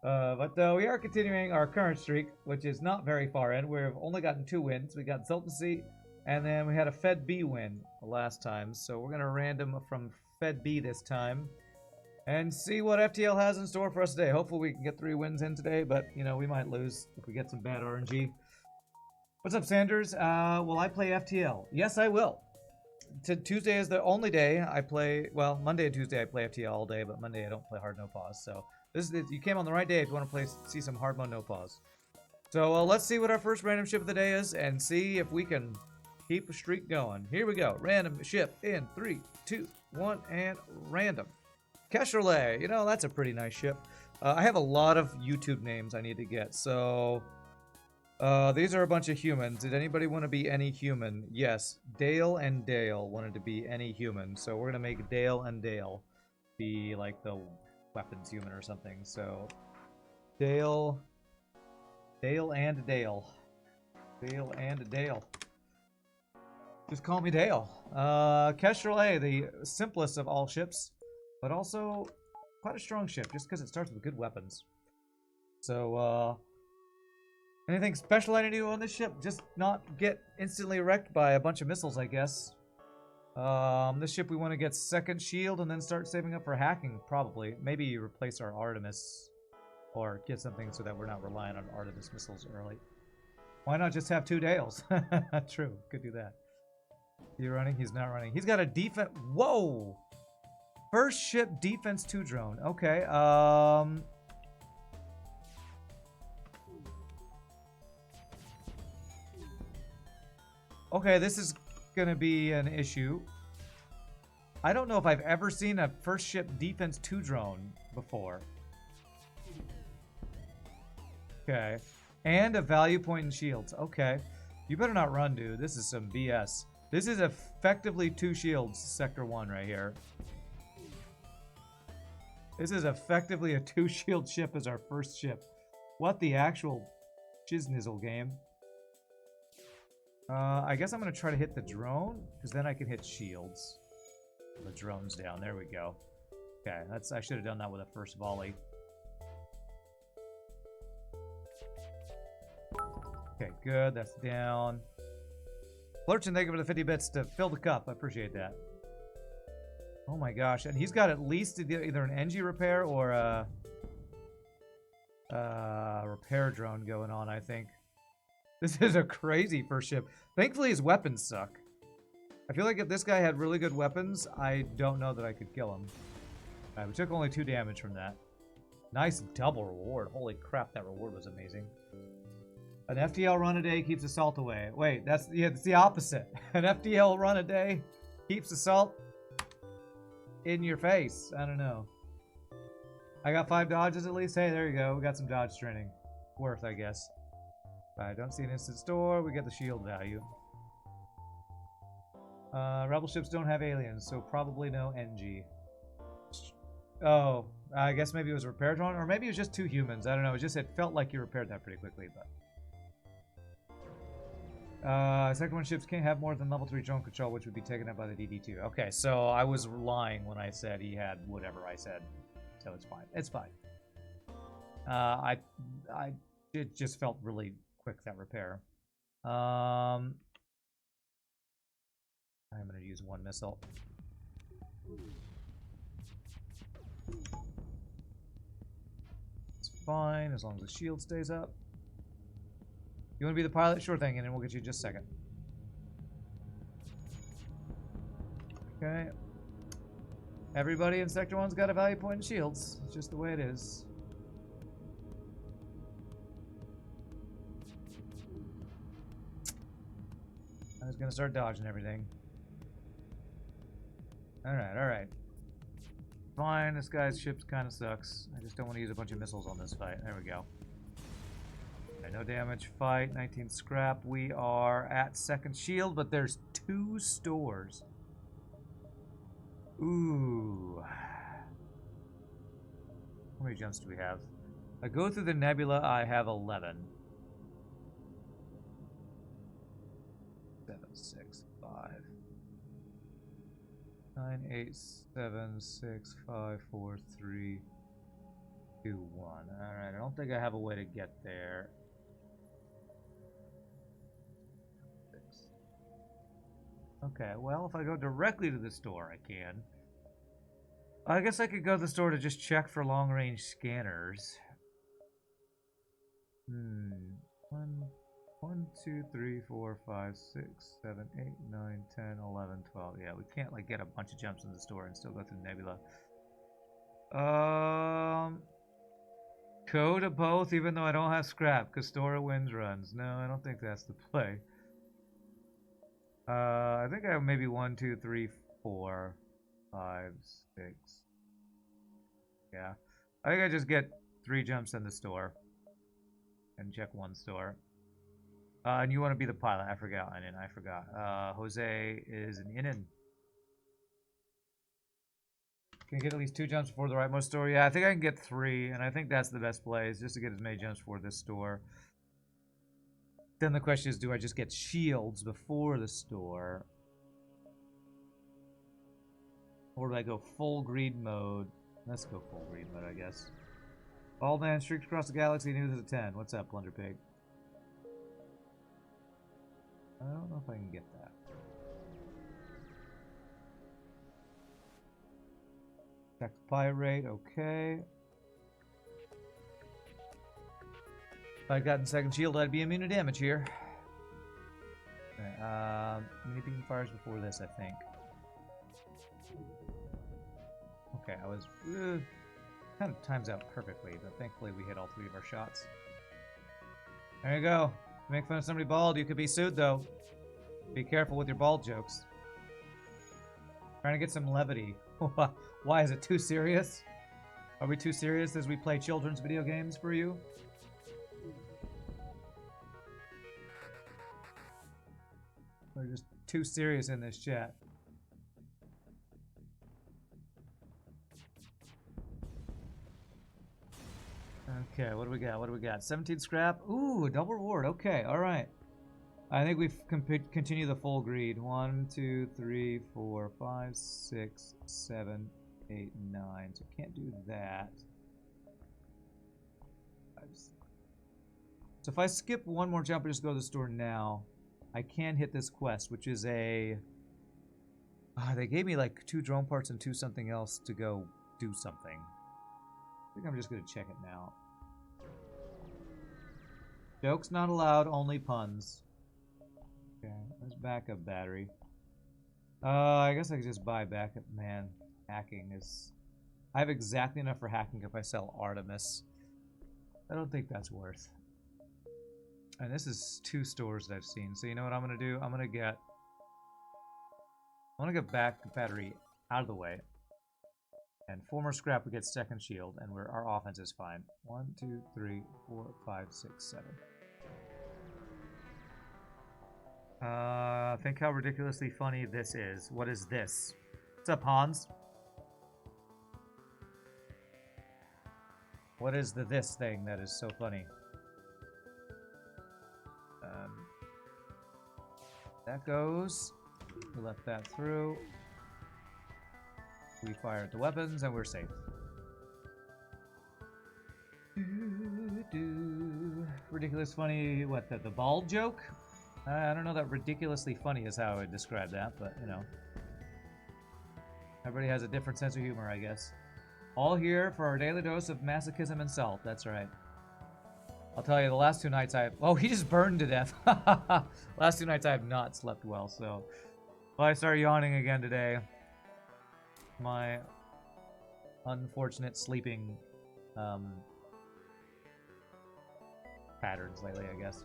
But we are continuing our current streak, which is not very far in. We've only gotten 2 wins. We got Consultancy, and then we had a Fed B win last time. So we're going to random from Fed B this time and see what FTL has in store for us today. Hopefully we can get 3 wins in today, but, you know, we might lose if we get some bad RNG. What's up, Sanders? Will I play FTL? Yes, I will. Tuesday is the only day I play. Well, Monday and Tuesday I play FTL all day, but Monday I don't play hard no pause. So you came on the right day if you want to see some hard mode no pause. So let's see what our first random ship of the day is and see if we can keep a streak going. Here we go. Random ship in 3, 2, 1, and random. Kestrel. You know, that's a pretty nice ship. I have a lot of YouTube names I need to get. So these are a bunch of humans. Did anybody want to be any human? Yes. Dale and Dale wanted to be any human. So we're going to make Dale and Dale be like the weapons human or something. So Dale and Dale. Dale and Dale. Just call me Dale. Kestrel, the simplest of all ships, but also quite a strong ship just because it starts with good weapons. So, anything special I need to do on this ship? Just not get instantly wrecked by a bunch of missiles, I guess. This ship we want to get second shield and then start saving up for hacking, probably. Maybe replace our Artemis or get something so that we're not relying on Artemis missiles early. Why not just have 2 Dales? True, could do that. Is he running? He's not running. He's got a defense. Whoa! First ship defense 2 drone. Okay, okay, this is gonna be an issue. I don't know if I've ever seen a first ship defense 2 drone before. Okay. And a value point in shields. Okay. You better not run, dude. This is some BS. This is effectively 2 shields, Sector 1 right here. This is effectively a 2 shield ship as our first ship. What the actual shiznizzle game? I guess I'm going to try to hit the drone, because then I can hit shields. The drone's down. There we go. Okay, I should have done that with a first volley. Okay, good. That's down. Flurchin, thank you for the 50 bits to fill the cup. I appreciate that. Oh my gosh. And he's got at least either an NG repair or a repair drone going on, I think. This is a crazy first ship. Thankfully, his weapons suck. I feel like if this guy had really good weapons, I don't know that I could kill him. Alright, we took only 2 damage from that. Nice double reward. Holy crap, that reward was amazing. An FTL run a day keeps assault away. Wait, that's the opposite. An FTL run a day keeps assault in your face. I don't know. I got 5 dodges at least. Hey, there you go. We got some dodge training. Worth, I guess. I don't see an instant store. We get the shield value. Rebel ships don't have aliens, so probably no NG. Oh, I guess maybe it was a repair drone, or maybe it was just 2 humans. I don't know. It felt like you repaired that pretty quickly, but. Second 1 ships can't have more than level 3 drone control, which would be taken up by the DD2. Okay, so I was lying when I said he had whatever I said. So it's fine. It's fine. It just felt really quick, that repair. I'm going to use 1 missile. It's fine, as long as the shield stays up. You want to be the pilot? Sure thing, and then we'll get you in just a second. Okay. Everybody in Sector 1's got a value point in shields. It's just the way it is. I was going to start dodging everything. Alright, alright. Fine, this guy's ship kind of sucks. I just don't want to use a bunch of missiles on this fight. There we go. Okay, no damage, fight, 19 scrap. We are at second shield, but there's 2 stores. Ooh. How many jumps do we have? I go through the nebula, I have 11. 7, 6, 5. 9, 8, 7, 6, 5, 4, 3. 2, 1. Alright, I don't think I have a way to get there. 6. Okay, well, if I go directly to the store, I can. I guess I could go to the store to just check for long-range scanners. 1, 2, 3, 4, 5, 6, 7, 8, 9, 10, 11, 12. Yeah, we can't like get a bunch of jumps in the store and still go through Nebula. Go to both, even though I don't have scrap, because store wins runs. No, I don't think that's the play. I think I have maybe 1, 2, 3, 4, 5, 6. Yeah, I think I just get 3 jumps in the store and check 1 store. And you want to be the pilot? I forgot. I forgot. Jose is an Inin. Can you get at least 2 jumps before the rightmost store? Yeah, I think I can get 3, and I think that's the best play, is just to get as many jumps before this store. Then the question is, do I just get shields before the store? Or do I go full greed mode? Let's go full greed mode, I guess. Bald man streaks across the galaxy, news is a 10. What's up, Plunder Pig? I don't know if I can get that. Check the fire rate, okay. If I'd gotten second shield, I'd be immune to damage here. Okay, mini beam fires before this, I think. Okay, I was kind of times out perfectly, but thankfully we hit all 3 of our shots. There you go. Make fun of somebody bald, you could be sued though. Be careful with your bald jokes. Trying to get some levity. Why is it too serious? Are we too serious as we play children's video games for you? We're just too serious in this chat. Okay, what do we got? What do we got? 17 scrap. Ooh, a double reward. Okay, all right. I think we've continue the full greed. 1, 2, 3, 4, 5, 6, 7, 8, 9. So can't do that. So if I skip 1 more jump and just go to the store now, I can hit this quest, which is a... they gave me like 2 drone parts and 2 something else to go do something. I think I'm just going to check it now. Jokes not allowed, only puns. Okay, there's backup battery. I guess I could just buy backup. Man, hacking is... I have exactly enough for hacking if I sell Artemis. I don't think that's worth. And this is 2 stores that I've seen. So you know what I'm gonna do? I'm gonna get backup battery out of the way. And 4 more scrap, we get second shield, and our offense is fine. 1, 2, 3, 4, 5, 6, 7. Think how ridiculously funny this is. What is this? What's up, Hans? What is this thing that is so funny? That goes. We left that through. We fire at the weapons, and we're safe. Ridiculous funny, what, the bald joke? I don't know that ridiculously funny is how I would describe that, but, you know. Everybody has a different sense of humor, I guess. All here for our daily dose of masochism and salt, that's right. I'll tell you, the last 2 nights oh, he just burned to death. Last 2 nights I have not slept well, so... Well, I start yawning again today. My unfortunate sleeping patterns lately, I guess.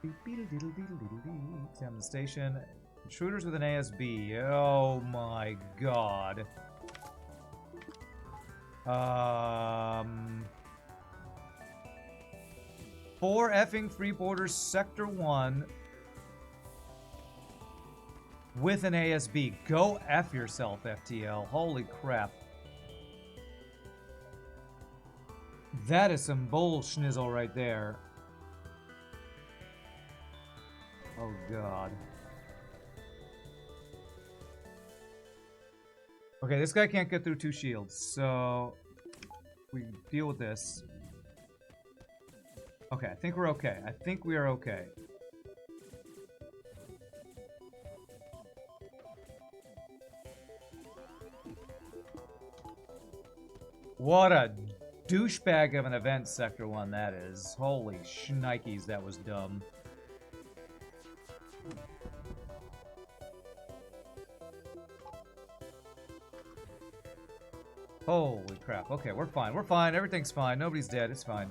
Examine the station. Intruders with an ASB. Oh my god. 4 effing freeboarders, Sector 1. With an ASB. Go F yourself, FTL. Holy crap. That is some bull schnizzle right there. Oh, God. Okay, this guy can't get through 2 shields, so... we deal with this. Okay, I think we're okay. I think we are okay. What a douchebag of an event Sector 1 that is. Holy shnikes, that was dumb. Holy crap. Okay, we're fine. We're fine. Everything's fine. Nobody's dead. It's fine.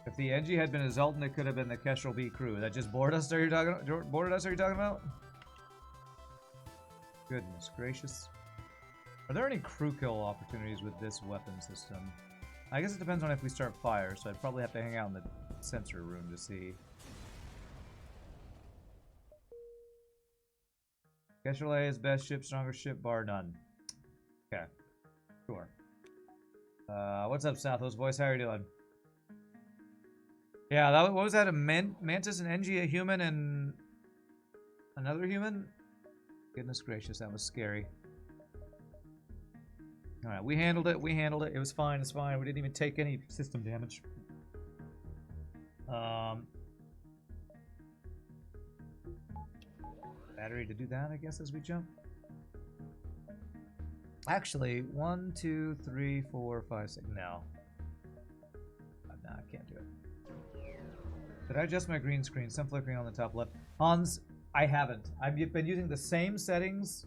If the NG had been a Zoltan, it could have been the Kestrel B crew. That just bored us? Are you talking about? Goodness gracious. Are there any crew kill opportunities with this weapon system? I guess it depends on if we start fire, so I'd probably have to hang out in the sensor room to see. Kestrel A is best ship, strongest ship, bar none. Okay. Sure. What's up, Southwest Voice? How are you doing? Yeah, that, what was that? A Mantis, an NG, a human, and another human? Goodness gracious, that was scary. Alright, we handled it. We handled it. It was fine. It's fine. We didn't even take any system damage. Battery to do that, I guess, as we jump. Actually, 1, 2, 3, 4, 5, 6. No. No, I can't do it. Did I adjust my green screen? Some flickering on the top left. Hans, I haven't. I've been using the same settings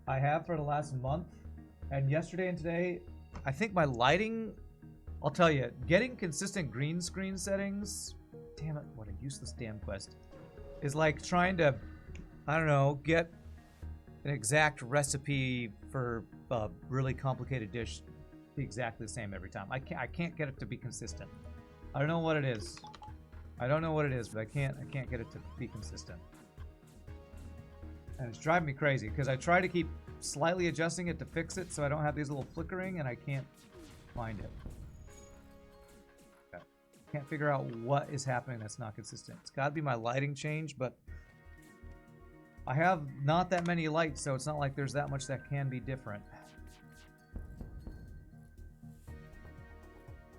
I have for the last month. And yesterday and today, I think my lighting, I'll tell you, getting consistent green screen settings, damn it, what a useless damn quest, is like trying to, I don't know, get an exact recipe for a really complicated dish to be exactly the same every time. I can't get it to be consistent. I don't know what it is. I don't know what it is, but I can't get it to be consistent. And it's driving me crazy because I try to keep slightly adjusting it to fix it so I don't have these little flickering and I can't find it. Okay. Can't figure out what is happening that's not consistent. It's got to be my lighting change, but I have not that many lights, so it's not like there's that much that can be different.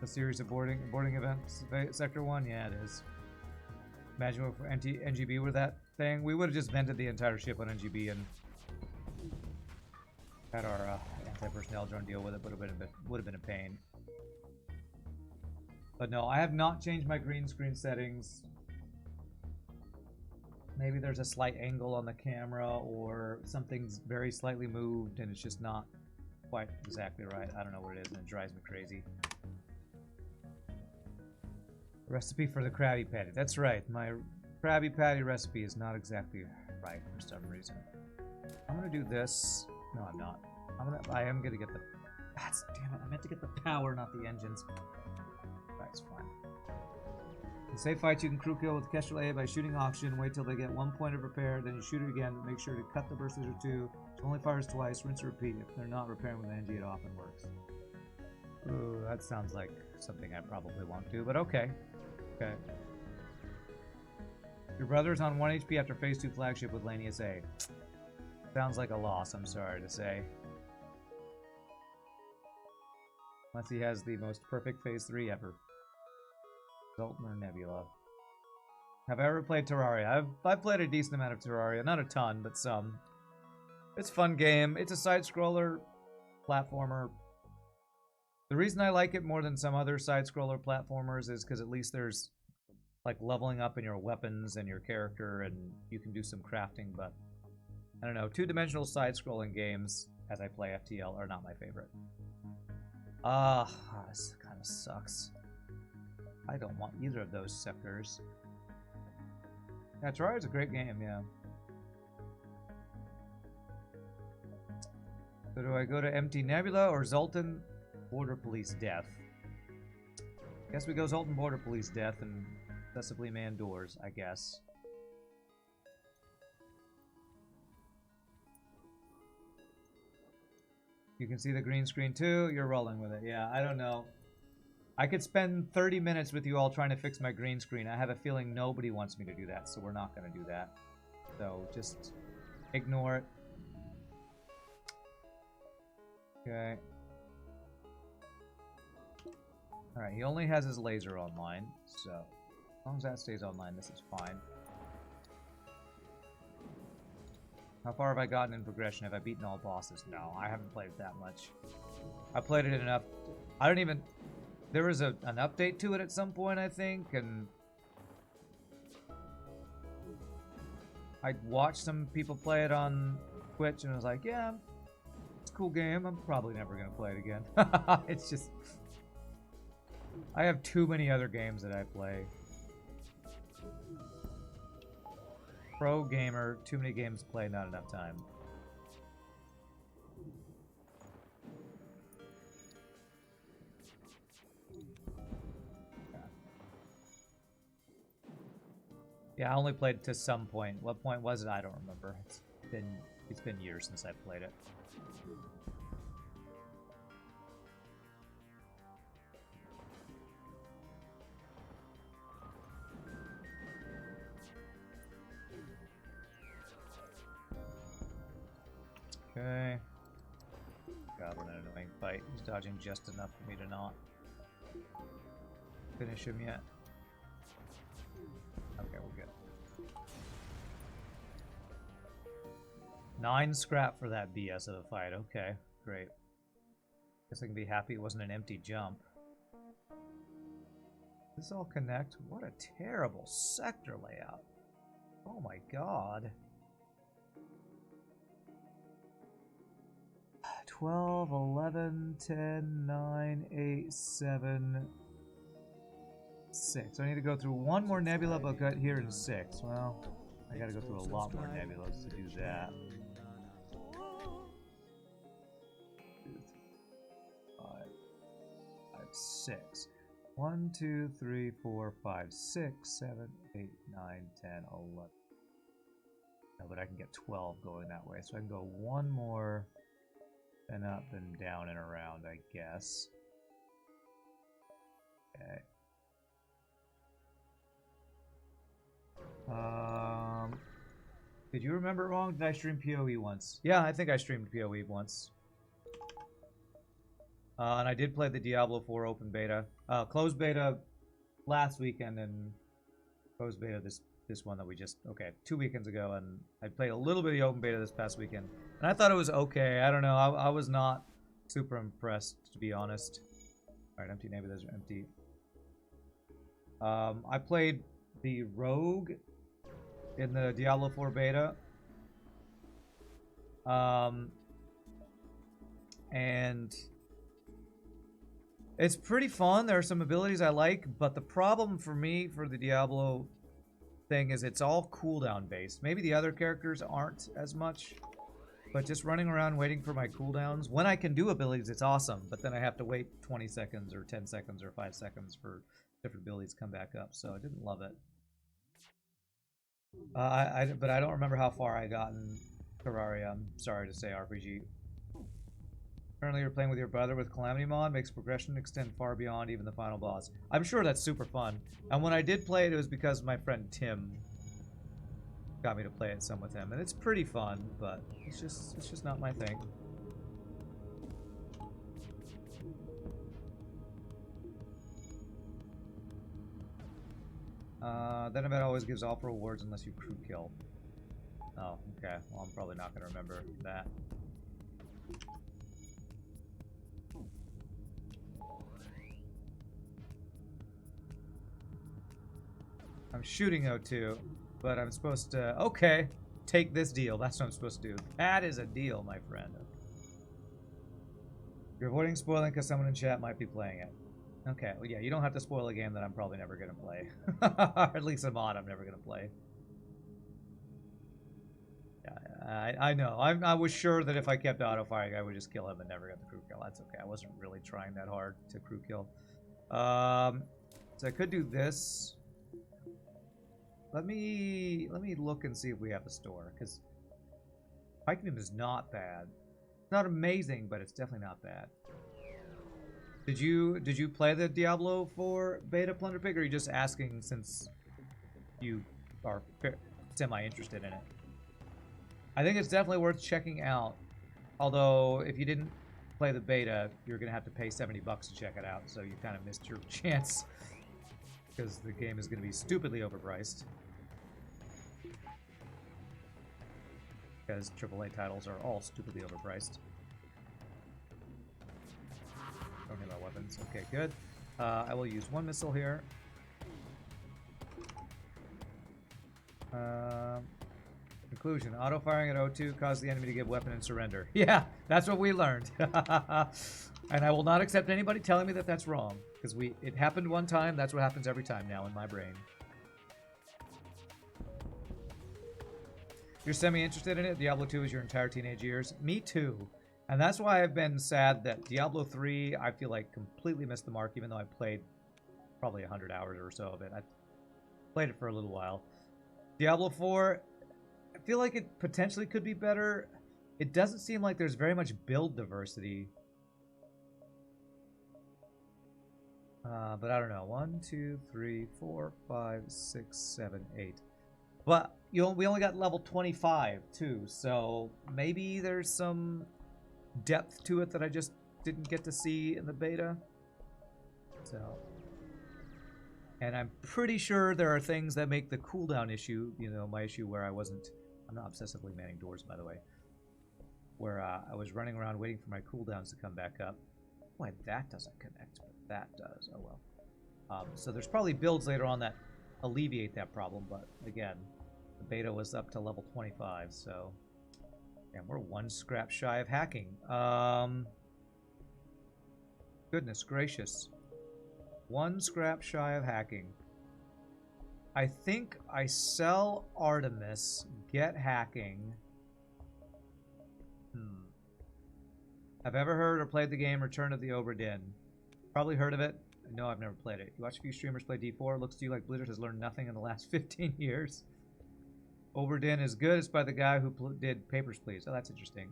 A series of boarding events, Sector 1? Yeah, it is. Imagine if NGB were that thing. We would have just vented the entire ship on NGB and had our anti-personnel drone deal with it, but it would have been a pain. But no, I have not changed my green screen settings. Maybe there's a slight angle on the camera or something's very slightly moved and it's just not quite exactly right. I don't know what it is and it drives me crazy. Recipe for the Krabby Patty. That's right. My Krabby Patty recipe is not exactly right for some reason. I'm gonna do this. No, I'm not. I am gonna get the. That's damn it. I meant to get the power, not the engines. That's fine. In safe fights, you can crew kill with Kestrel A by shooting auction. Wait till they get 1 point of repair, then you shoot it again. Make sure to cut the bursters or 2. It only fires twice. Rinse and repeat. If they're not repairing with the NG, it often works. Ooh, that sounds like something I probably won't do, but okay. Okay. Your brother's on 1 HP after Phase 2 Flagship with Lanius A. Sounds like a loss, I'm sorry to say. Unless he has the most perfect Phase 3 ever. Zoltan or Nebula. Have I ever played Terraria? I've played a decent amount of Terraria. Not a ton, but some. It's a fun game. It's a side-scroller platformer. The reason I like it more than some other side-scroller platformers is because at least there's like leveling up in your weapons and your character and you can do some crafting, but I don't know, two-dimensional side-scrolling games, as I play FTL, are not my favorite. This kind of sucks. I don't want either of those sectors. Yeah, Terraria's a great game, yeah. So do I go to Empty Nebula or Zoltan Border Police Death? Guess we go Zoltan Border Police Death and Accessibly Man Doors, I guess. You can see the green screen too. You're rolling with it. Yeah, I don't know. I could spend 30 minutes with you all trying to fix my green screen. I have a feeling nobody wants me to do that, so we're not going to do that. So just ignore it. Okay. Alright, he only has his laser online, so as long as that stays online, this is fine. How far have I gotten in progression? Have I beaten all bosses? No, I haven't played it that much. I played it enough. I don't even... There was an update to it at some point, I think, and... I watched some people play it on Twitch, and I was like, yeah, it's a cool game. I'm probably never going to play it again. It's just... I have too many other games that I play. Pro gamer, too many games to play, not enough time. Yeah, I only played to some point. What point was it? I don't remember. It's been years since I've played it. Okay. God, what an annoying fight. He's dodging just enough for me to not finish him yet. Okay, we're good. 9 scrap for that BS of a fight. Okay, great. Guess I can be happy it wasn't an empty jump. Does this all connect? What a terrible sector layout. Oh my god. 12, 11, 10, 9, 8, 7, 6. I need to go through one more nebula, but got here in 6. Well, I gotta go through a lot more nebulas to do that. 6. 1, 2, 3, 4, 5, 6, 7, 8, 9, 10, 11. No, but I can get 12 going that way, so I can go one more, and up and down and around, I guess. Okay. Did you remember it wrong? Did I stream PoE once? Yeah, I think I streamed PoE once. And I did play the Diablo 4 open beta. Closed beta last weekend and closed beta this one that we just... Okay, 2 weekends ago. And I played a little bit of the open beta this past weekend. And I thought it was okay. I don't know. I was not super impressed, to be honest. Alright, empty nebulas are empty. I played the Rogue in the Diablo 4 beta. And... it's pretty fun. There are some abilities I like, but the problem for me for the Diablo thing is it's all cooldown based. Maybe the other characters aren't as much, but just running around waiting for my cooldowns. When I can do abilities, it's awesome, but then I have to wait 20 seconds or 10 seconds or 5 seconds for different abilities to come back up, so I didn't love it. But I don't remember how far I got in Terraria. I'm sorry to say, RPG. Currently, you're playing with your brother with Calamity Mod. Makes progression extend far beyond even the final boss. I'm sure that's super fun. And when I did play it, it was because my friend Tim got me to play it some with him. And it's pretty fun, but it's just not my thing. Then event always gives all rewards unless you crew kill. Oh, okay. Well, I'm probably not going to remember that. I'm shooting O2, but I'm supposed to... Okay, take this deal. That's what I'm supposed to do. That is a deal, my friend. You're avoiding spoiling because someone in chat might be playing it. Okay, well, yeah, you don't have to spoil a game that I'm probably never going to play. Or at least a mod I'm never going to play. Yeah, I know. I was sure that if I kept auto-firing, I would just kill him and never get the crew kill. That's okay. I wasn't really trying that hard to crew kill. So I could do this. Let me look and see if we have a store, because Pikeman is not bad. It's not amazing, but it's definitely not bad. Did you play the Diablo 4 beta, Plunder Pig, or are you just asking since you are semi-interested in it? I think it's definitely worth checking out. Although, if you didn't play the beta, you're going to have to pay $70 to check it out, so you kind of missed your chance because the game is going to be stupidly overpriced. Because AAA titles are all stupidly overpriced. Don't need my weapons. Okay, good. I will use one missile here. Conclusion. Auto-firing at O2 caused the enemy to give weapon and surrender. Yeah, that's what we learned. And I will not accept anybody telling me that that's wrong. Because it happened one time, that's what happens every time now in my brain. You're semi-interested in it? Diablo 2 is your entire teenage years? Me too. And that's why I've been sad that Diablo 3, I feel like, completely missed the mark, even though I played probably 100 hours or so of it. I played it for a little while. Diablo 4, I feel like it potentially could be better. It doesn't seem like there's very much build diversity. But I don't know. 1, 2, 3, 4, 5, 6, 7, 8. But we only got level 25 too, so maybe there's some depth to it that I just didn't get to see in the beta. So, and I'm pretty sure there are things that make the cooldown issue, you know, my issue where I'm not obsessively manning doors, by the way, where I was running around waiting for my cooldowns to come back up. Why that doesn't connect, but that does. Oh well. So there's probably builds later on that alleviate that problem, but again, the beta was up to level 25, so and we're one scrap shy of hacking. Goodness gracious, one scrap shy of hacking. I think I sell Artemis, get hacking. I've ever heard or played the game Return of the Obra Dinn. Probably heard of it. No, I've never played it. You watch a few streamers play D4. It looks to you like Blizzard has learned nothing in the last 15 years. Obra Dinn is good. It's by the guy who did Papers, Please. Oh, that's interesting.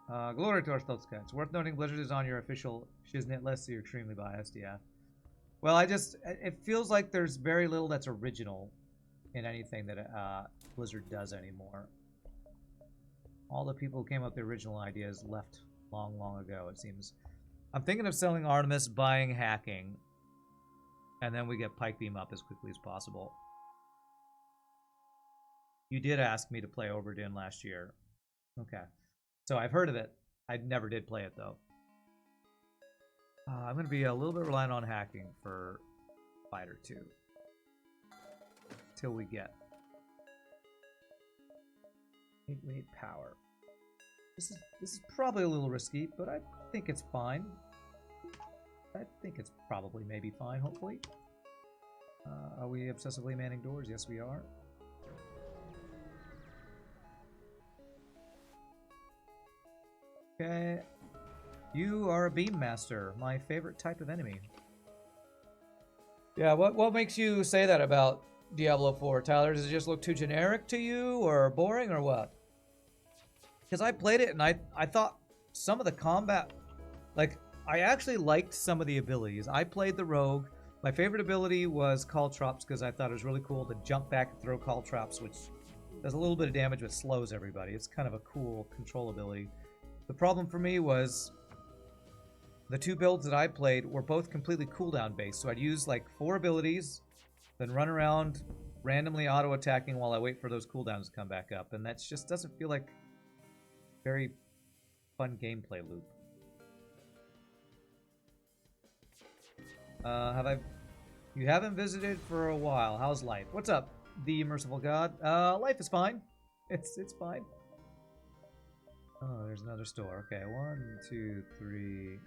Glory to Arstotzka. It's worth noting Blizzard is on your official Shiznit list, so you're extremely biased, yeah. Well, it feels like there's very little that's original in anything that Blizzard does anymore. All the people who came up with the original ideas left long, long ago, it seems. I'm thinking of selling Artemis, buying hacking, and then we get Pike Beam up as quickly as possible. You did ask me to play Obra Dinn last year. Okay. So I've heard of it. I never did play it, though. I'm going to be a little bit reliant on hacking for fight or two. Till we get... We need power. This is probably a little risky, but I think it's fine. I think it's probably maybe fine, hopefully. Are we obsessively manning doors? Yes, we are. Okay. You are a beam master, my favorite type of enemy. Yeah, what makes you say that about Diablo 4, Tyler? Does it just look too generic to you, or boring, or what? Because I played it, and I thought some of the combat... Like, I actually liked some of the abilities. I played the rogue. My favorite ability was Caltrops, because I thought it was really cool to jump back and throw Caltrops, which does a little bit of damage but slows everybody. It's kind of a cool control ability. The problem for me was the two builds that I played were both completely cooldown based. So I'd use like 4 abilities, then run around randomly auto-attacking while I wait for those cooldowns to come back up. And that just doesn't feel like very fun gameplay loop. You haven't visited for a while. How's life? What's up, the merciful god? Life is fine. It's fine. Oh, there's another store. Okay, 1, 2, 3,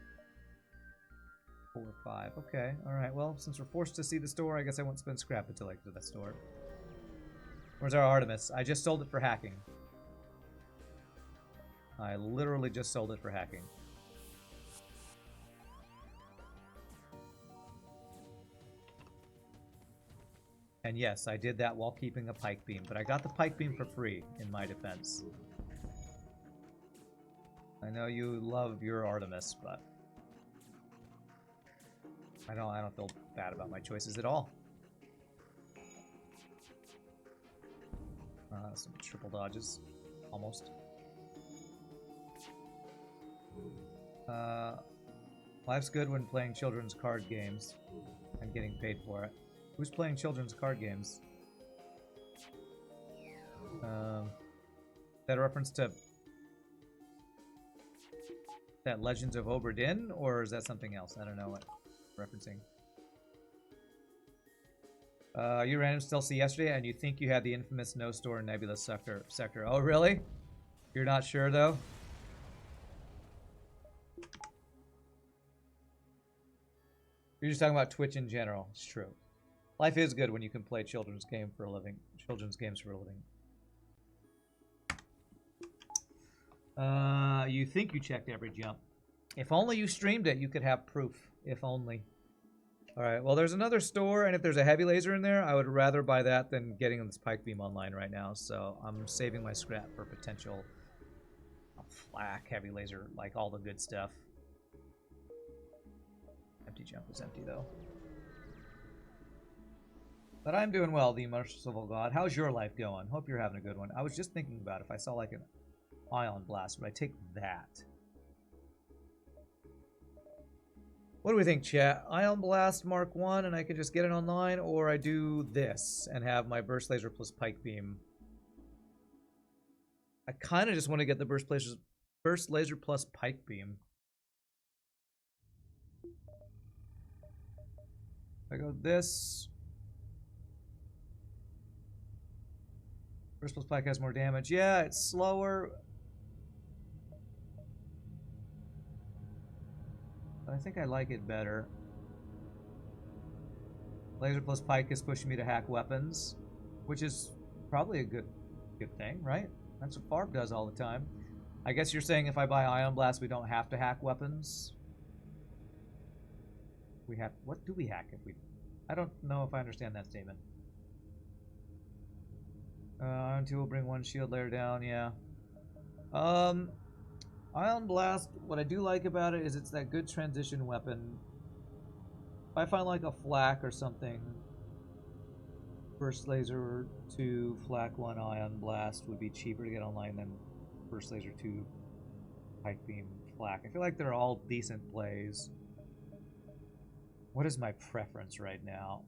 4, 5. Okay, alright. Well, since we're forced to see the store, I guess I won't spend scrap until I get to that store. Where's our Artemis? I just sold it for hacking. I literally just sold it for hacking. And yes, I did that while keeping a pike beam, but I got the pike beam for free, in my defense. I know you love your Artemis, but I don't feel bad about my choices at all. Some triple dodges, almost. Life's good when playing children's card games and getting paid for it. Who's playing children's card games? Is that a reference to that Legends of Obra Dinn, or is that something else? I don't know what referencing. You ran stealthy yesterday, and you think you had the infamous no store nebula sector. Oh, really? You're not sure though? You're just talking about Twitch in general. It's true. Life is good when you can play children's games for a living. You think you checked every jump. If only you streamed it, you could have proof. If only. Alright, well there's another store, and if there's a heavy laser in there, I would rather buy that than getting this pike beam online right now. So I'm saving my scrap for potential flak, heavy laser, like all the good stuff. Empty jump is empty though. But I'm doing well, the merciful God. How's your life going? Hope you're having a good one. I was just thinking about if I saw like an ion blast, would I take that? What do we think, chat? Ion Blast Mark 1 and I can just get it online, or I do this and have my Burst Laser plus Pike Beam. I kind of just want to get the Burst Laser plus Pike Beam. I go this. Burst plus Pike has more damage. Yeah, it's slower. I think I like it better. Laser plus Pike is pushing me to hack weapons, which is probably a good thing, right? That's what Farb does all the time. I guess you're saying if I buy Ion Blast, we don't have to hack weapons? We have... What do we hack if we... I don't know if I understand that statement. Ion 2 will bring one shield layer down, yeah. Ion Blast, what I do like about it is it's that good transition weapon. If I find like a flak or something, Burst Laser 2, Flak 1, Ion Blast would be cheaper to get online than Burst Laser 2, Pike Beam, Flak. I feel like they're all decent plays. What is my preference right now?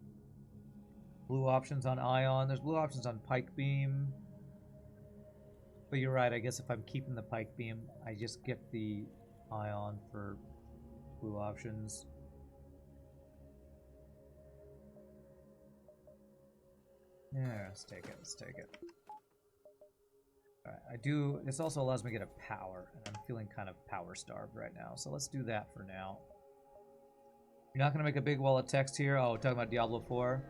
Blue options on Ion. There's blue options on Pike Beam. But you're right, I guess if I'm keeping the Pike Beam, I just get the Ion for blue options. Yeah, let's take it, let's take it. Alright, this also allows me to get a power, and I'm feeling kind of power starved right now, so let's do that for now. You're not going to make a big wall of text here. Oh, talking about Diablo 4.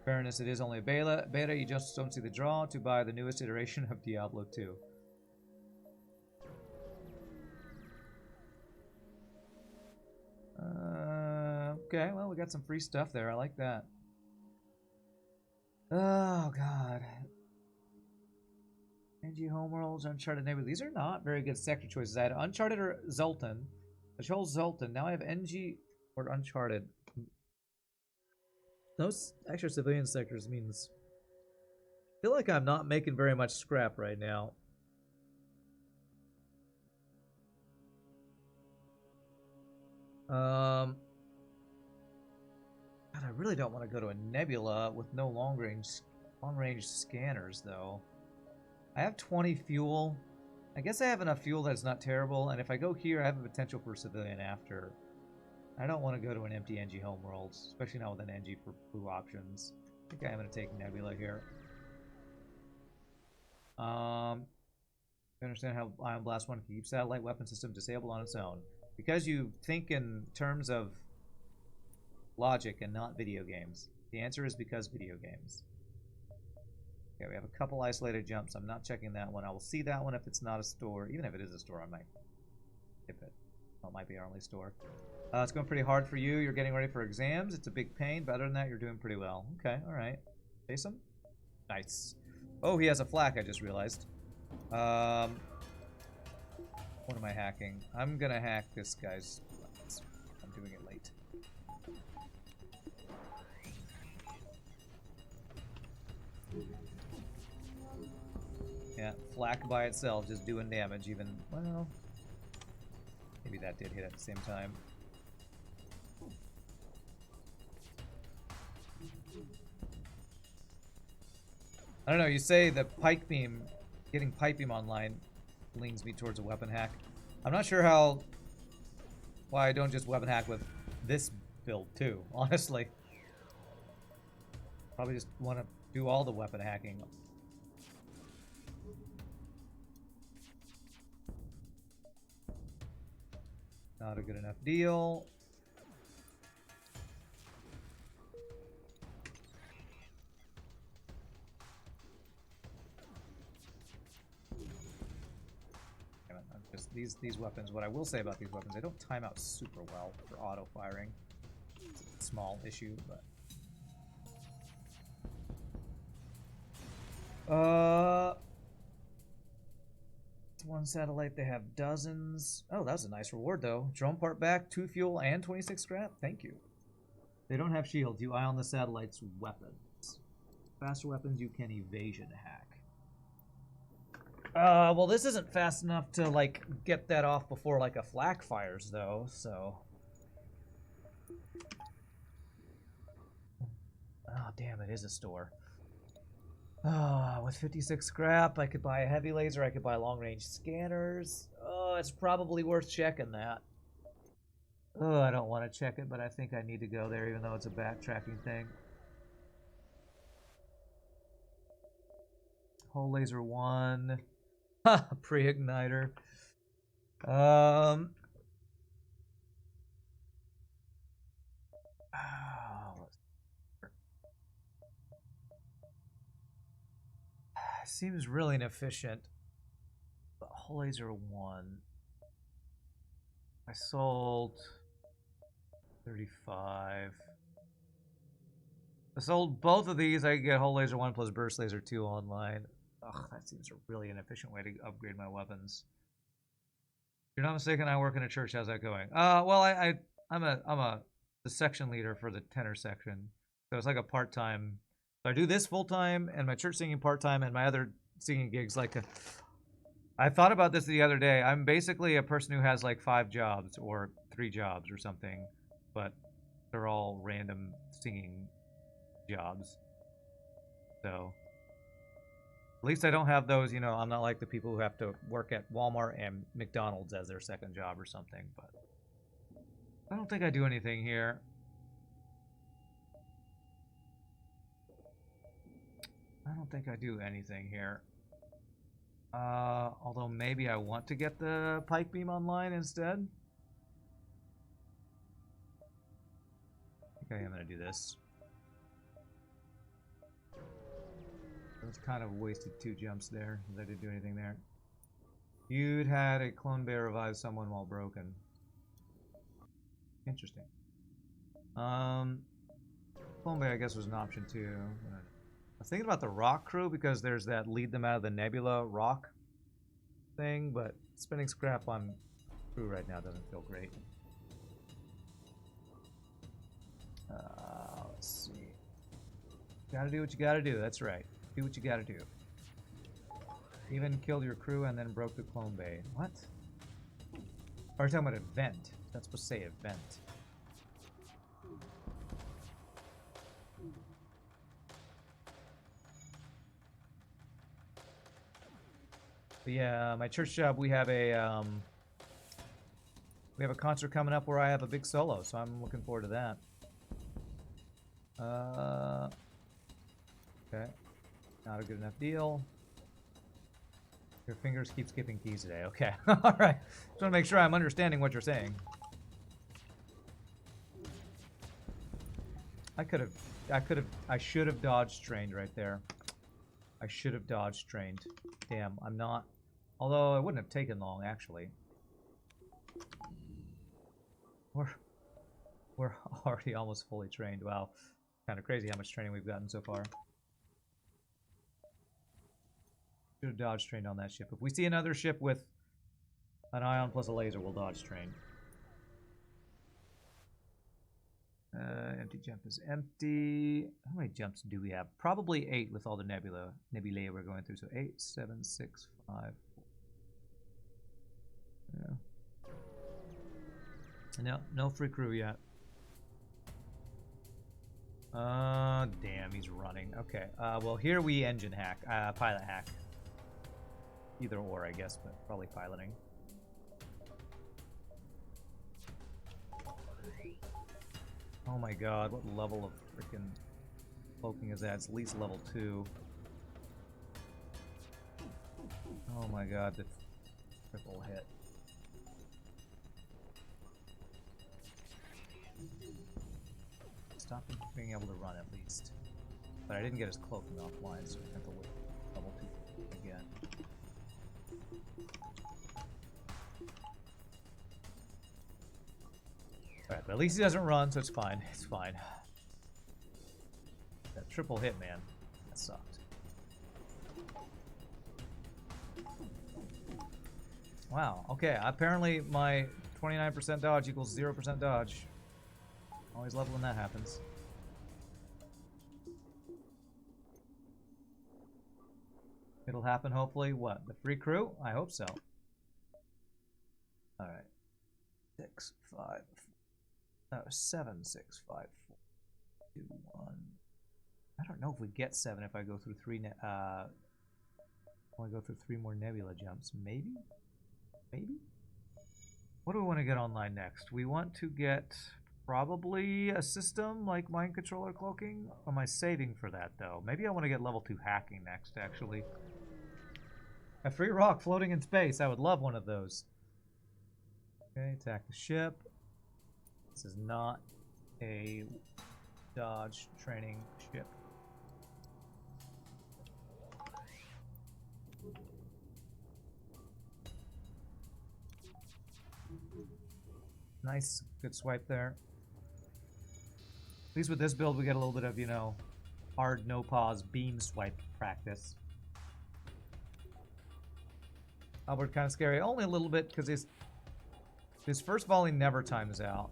Fairness, it is only a beta. You just don't see the draw to buy the newest iteration of Diablo 2. Okay, well, we got some free stuff there. I like that. Oh, God. NG Homeworlds, Uncharted Neighborhood. These are not very good sector choices. I had Uncharted or Zoltan. I chose Zoltan. Now I have NG or Uncharted. Those extra civilian sectors means I feel like I'm not making very much scrap right now. God, I really don't want to go to a nebula with no long range scanners though. I have 20 fuel. I guess I have enough fuel that's not terrible, and if I go here I have a potential for civilian after. I don't want to go to an empty NG homeworld, especially not with an NG for blue options. I think I'm going to take Nebula here. I understand how Ion Blast 1 can keep satellite weapon system disabled on its own. Because you think in terms of logic and not video games. The answer is because video games. Okay, we have a couple isolated jumps. I'm not checking that one. I will see that one if it's not a store. Even if it is a store, I might skip it. Well, it might be our only store. It's going pretty hard for you. You're getting ready for exams. It's a big pain, but other than that, you're doing pretty well. Okay, alright. Chase him? Nice. Oh, he has a flak, I just realized. What am I hacking? I'm gonna hack this guy's weapons. I'm doing it late. Yeah, flak by itself, just doing damage even, well... Maybe that did hit at the same time. I don't know, you say the pike beam, getting pike beam online leans me towards a weapon hack. I'm not sure why I don't just weapon hack with this build too, honestly. Probably just want to do all the weapon hacking. Not a good enough deal. Just these weapons, what I will say about these weapons, they don't time out super well for auto firing. It's a small issue, but it's one satellite, they have dozens. Oh, that was a nice reward though. Drone part back, 2 fuel, and 26 scrap. Thank you. They don't have shields. You eye on the satellite's weapons. Faster weapons you can evasion hack. Well, this isn't fast enough to, like, get that off before, like, a flak fires, though, so... Oh, damn, it is a store. With 56 scrap, I could buy a heavy laser, I could buy long-range scanners. Oh, it's probably worth checking that. Oh, I don't want to check it, but I think I need to go there, even though it's a backtracking thing. Hull laser 1... Pre-igniter. Seems really inefficient. But Hull laser 1. I sold 35. I sold both of these. I could get Hull laser 1 plus burst laser 2 online. Ugh, that seems a really inefficient way to upgrade my weapons. If you're not mistaken, I work in a church. How's that going? Well, I'm the section leader for the tenor section, so it's like a part-time. So I do this full-time, and my church singing part-time, and my other singing gigs like a. I thought about this the other day. I'm basically a person who has like 5 jobs or 3 jobs or something, but they're all random singing jobs. So. At least I don't have those, you know, I'm not like the people who have to work at Walmart and McDonald's as their second job or something, but I don't think I do anything here. I don't think I do anything here. Although maybe I want to get the pike beam online instead. I think I am going to do this. It's kind of wasted 2 jumps there, because I didn't do anything there. You'd had a clone bear revive someone while broken. Interesting. Clone bear, I guess, was an option too. I was thinking about the rock crew, because there's that lead them out of the nebula rock thing, but spending scrap on crew right now doesn't feel great. Let's see. Gotta do what you gotta do, that's right. Do what you gotta do. Even killed your crew and then broke the clone bay. What? Are you talking about event? That's supposed to say event. But yeah, my church job, we have a concert coming up where I have a big solo, so I'm looking forward to that. Okay. Not a good enough deal. Your fingers keep skipping keys today. Okay. Alright. Just want to make sure I'm understanding what you're saying. I should have dodge trained right there. I should have dodge trained. Damn, I'm not. Although it wouldn't have taken long, actually. We're already almost fully trained. Wow. Kind of crazy how much training we've gotten so far. Should have dodge trained on that ship. If we see another ship with an ion plus a laser, we'll dodge train. Empty jump is empty. How many jumps do we have? Probably 8 with all the nebulae we're going through. So 8, 7, 6, 5, 4. Yeah. No, no free crew yet. Damn, he's running. Okay, well, here we engine hack, pilot hack. Either or, I guess, but probably piloting. Oh my god, what level of freaking cloaking is that? It's at least level 2. Oh my god, the triple hit. Stop him from being able to run at least. But I didn't get his cloaking offline, so we have to wait level 2 again. Alright, but at least he doesn't run, so it's fine. It's fine. That triple hit, man. That sucked. Wow, okay. Apparently my 29% dodge equals 0% dodge. Always love when that happens. It'll happen, hopefully. What? The free crew? I hope so. Alright. 6, 5, 7, 6, 5, 4, 2, 1. I don't know if we get 7 if I go through 3. Only go through 3 more nebula jumps. Maybe? Maybe? What do we want to get online next? We want to get probably a system like mind controller cloaking. Or am I saving for that though? Maybe I want to get level 2 hacking next, actually. A free rock floating in space. I would love one of those. Okay, attack the ship. This is not a dodge training ship. Nice, good swipe there. At least with this build, we get a little bit of, you know, hard no pause beam swipe practice. Albert kind of scary, only a little bit because his first volley never times out,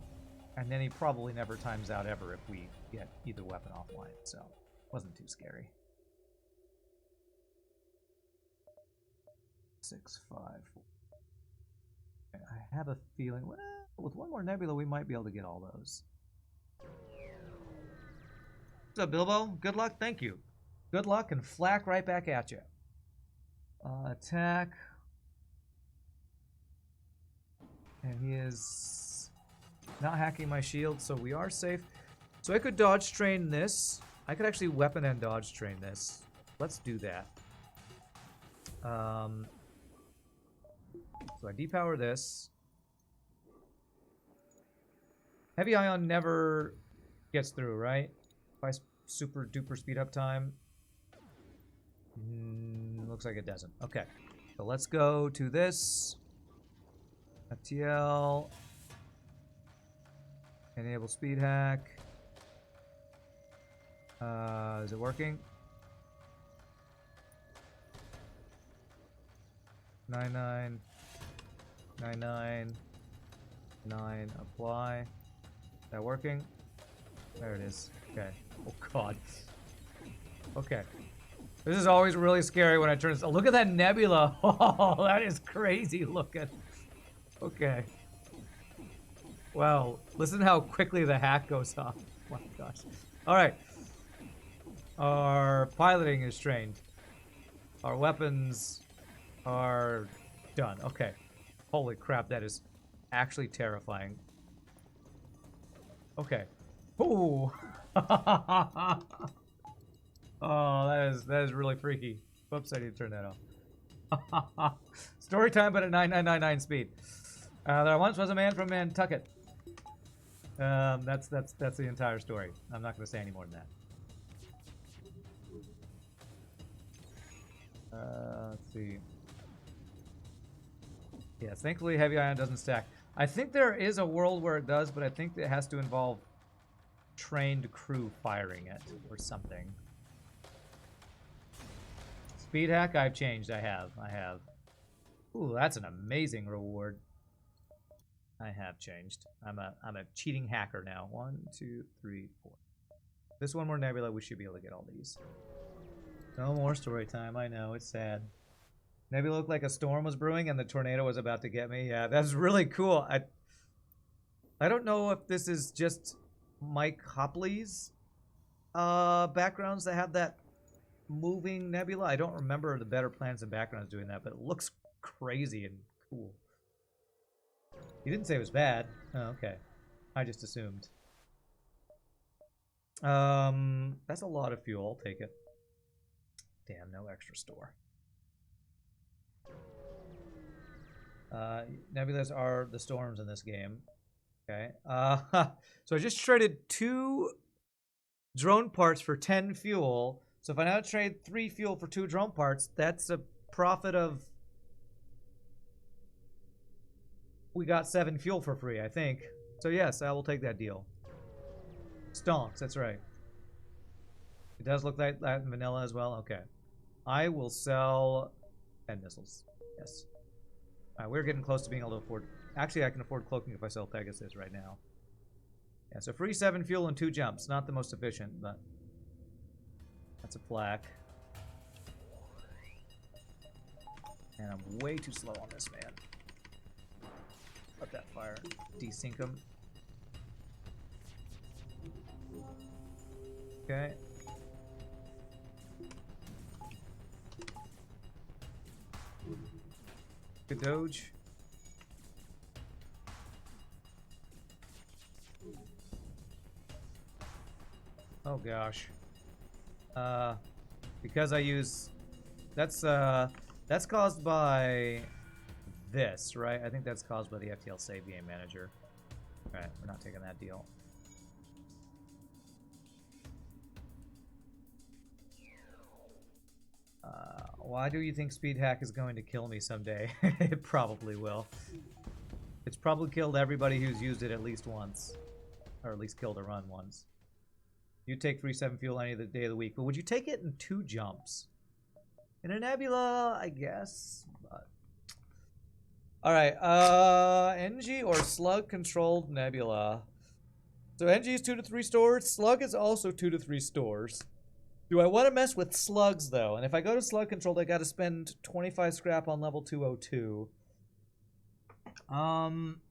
and then he probably never times out ever if we get either weapon offline. So wasn't too scary. 6, 5, 4. Okay, I have a feeling, well, with one more nebula, we might be able to get all those. What's up, Bilbo? Good luck. Thank you. Good luck and flak right back at you. Attack. And he is not hacking my shield, so we are safe. So I could dodge train this. I could actually weapon and dodge train this. Let's do that. So I depower this. Heavy ion never gets through, right? If I super duper speed up time. Looks like it doesn't. Okay. So let's go to this. FTL. Enable speed hack. Is it working? 99. 99. 9. Apply. Is that working? There it is. Okay. Oh god. Okay. This is always really scary when I turn this. Oh, look at that nebula. Oh, that is crazy looking. Okay. Wow. Listen how quickly the hack goes off. Oh my gosh. Alright. Our piloting is trained. Our weapons are done. Okay. Holy crap, that is actually terrifying. Okay. Ooh. Oh, that is really freaky. Whoops, I need to turn that off. Story time, but at 9999 speed. There once was a man from Nantucket. That's the entire story. I'm not going to say any more than that. Let's see. Yes, thankfully heavy ion doesn't stack. I think there is a world where it does, but I think it has to involve trained crew firing it or something. Speed hack, I've changed. I have. Ooh, that's an amazing reward. I have changed. I'm a cheating hacker now. 1, 2, 3, 4. This one more nebula, we should be able to get all these. No more story time. I know, it's sad. Nebula looked like a storm was brewing and the tornado was about to get me. Yeah, that's really cool. I don't know if this is just Mike Hopley's backgrounds that have that moving nebula. I don't remember the Better Plans and Backgrounds doing that, but it looks crazy and cool. You didn't say it was bad. Oh, okay. I just assumed. That's a lot of fuel. I'll take it. Damn, no extra store. Nebulas are the storms in this game. Okay. So I just traded 2 drone parts for 10 fuel. So if I now trade 3 fuel for 2 drone parts, that's a profit of... We got 7 fuel for free, I think. So yes, I will take that deal. Stonks, that's right. It does look like that in vanilla as well? Okay. I will sell 10 missiles. Yes. We're getting close to being able to afford... Actually, I can afford cloaking if I sell Pegasus right now. Yeah, so free 7 fuel and 2 jumps. Not the most efficient, but... That's a plaque. And I'm way too slow on this, man. Let that fire. Desync him. Okay. Good doge. Oh gosh. Because I use... That's caused by this, right? I think that's caused by the FTL save game manager. Alright, we're not taking that deal. Why do you think speed hack is going to kill me someday? It probably will. It's probably killed everybody who's used it at least once. Or at least killed a run once. You take 3-7 fuel any day of the week, but would you take it in 2 jumps? In a nebula, I guess. But... Alright, NG or slug controlled nebula. So NG is 2 to 3 stores, slug is also 2 to 3 stores. Do I want to mess with slugs, though? And if I go to slug controlled, I got to spend 25 scrap on level 202. I'm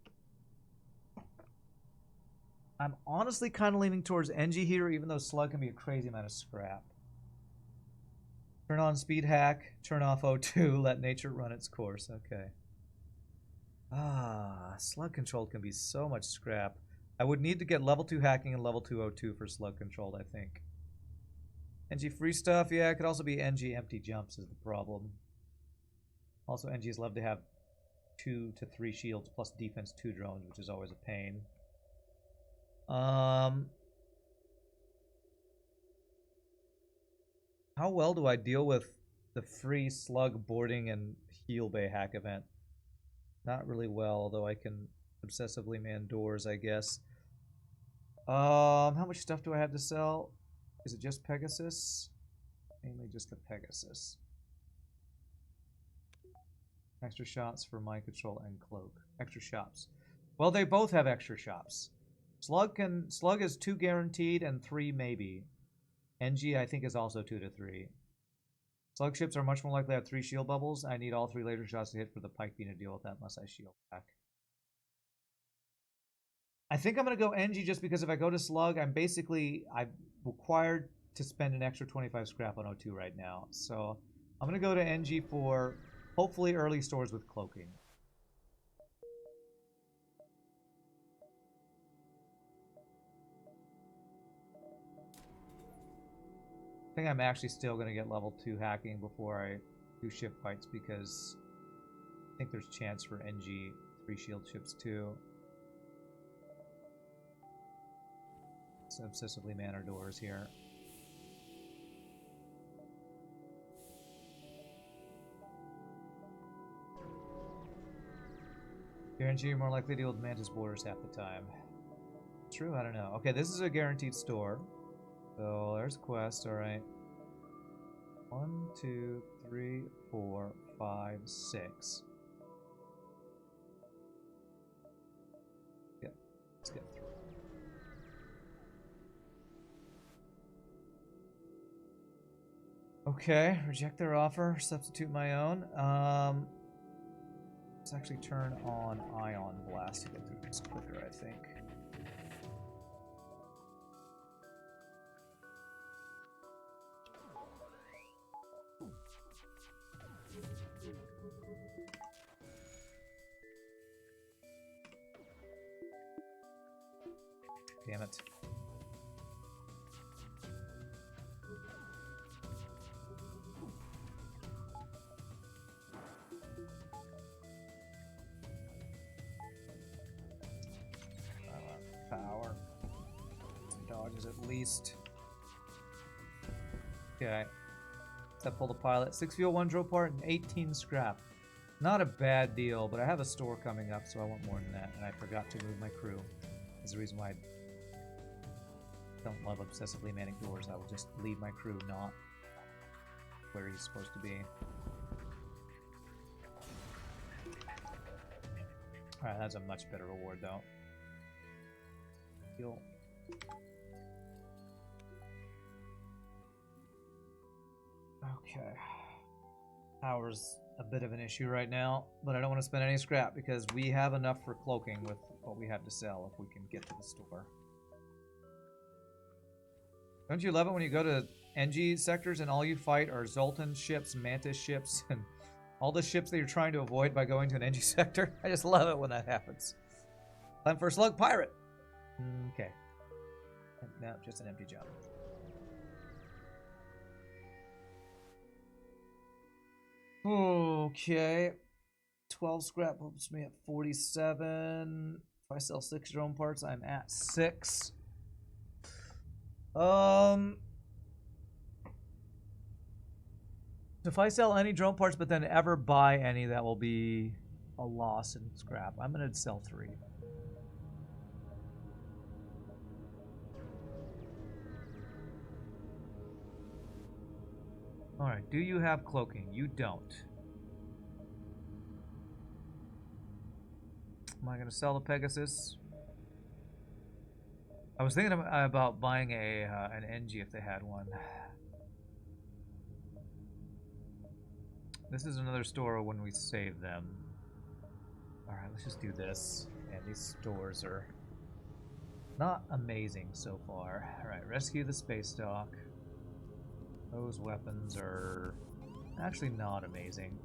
honestly kind of leaning towards NG here, even though slug can be a crazy amount of scrap. Turn on speed hack, turn off O2, let nature run its course. Okay. Slug controlled can be so much scrap. I would need to get level 2 hacking and level 2 O2 for slug controlled, I think. NG free stuff, yeah, it could also be NG empty jumps is the problem. Also, NGs love to have 2 to 3 shields plus defense 2 drones, which is always a pain. How well do I deal with the free slug boarding and heal bay hack event? Not really well, although I can obsessively man doors, I guess. How much stuff do I have to sell? Is it just Pegasus? Mainly just the Pegasus. Extra shots for mind control and cloak. Extra shops. Well, they both have extra shops. Slug is 2 guaranteed and 3 maybe. NG I think is also 2 to 3. Slug ships are much more likely to have 3 shield bubbles. I need all 3 laser shots to hit for the Pike Beam to deal with that unless I shield back. I think I'm going to go NG just because if I go to slug, I'm required to spend an extra 25 scrap on O2 right now. So I'm going to go to NG for hopefully early stores with cloaking. I think I'm actually still going to get level 2 hacking before I do ship fights because I think there's chance for NG 3 shield ships too. So obsessively man our doors here. Guarantee you're more likely to deal with Mantis borders half the time. True? I don't know. Okay, this is a guaranteed store. So there's quest, alright. 1, 2, 3, 4, 5, 6. Yeah, let's get through. Okay, reject their offer, substitute my own. Let's actually turn on Ion Blast to get through this quicker, I think. Damn it. Power. Dodges at least. Okay. Except pull the pilot. 6 fuel, 1 drill part, and 18 scrap. Not a bad deal, but I have a store coming up, so I want more than that. And I forgot to move my crew. That's the reason why I don't love obsessively manning doors. I will just leave my crew not where he's supposed to be. Alright, that's a much better reward, though. Heal. Okay. Power's a bit of an issue right now, but I don't want to spend any scrap because we have enough for cloaking with what we have to sell if we can get to the store. Don't you love it when you go to NG sectors and all you fight are Zoltan ships, Mantis ships, and all the ships that you're trying to avoid by going to an NG sector? I just love it when that happens. Time for a slug pirate. Okay. No, just an empty job. Okay. 12 scrap puts me at 47. If I sell 6 drone parts, I'm at 6. If I sell any drone parts but then ever buy any, that will be a loss in scrap. I'm going to sell 3. Alright, do you have cloaking? You don't. Am I going to sell the Pegasus? I was thinking about buying an NG if they had one. This is another store when we save them. Alright, let's just do this. And these stores are not amazing so far. Alright, rescue the space dock. Those weapons are actually not amazing.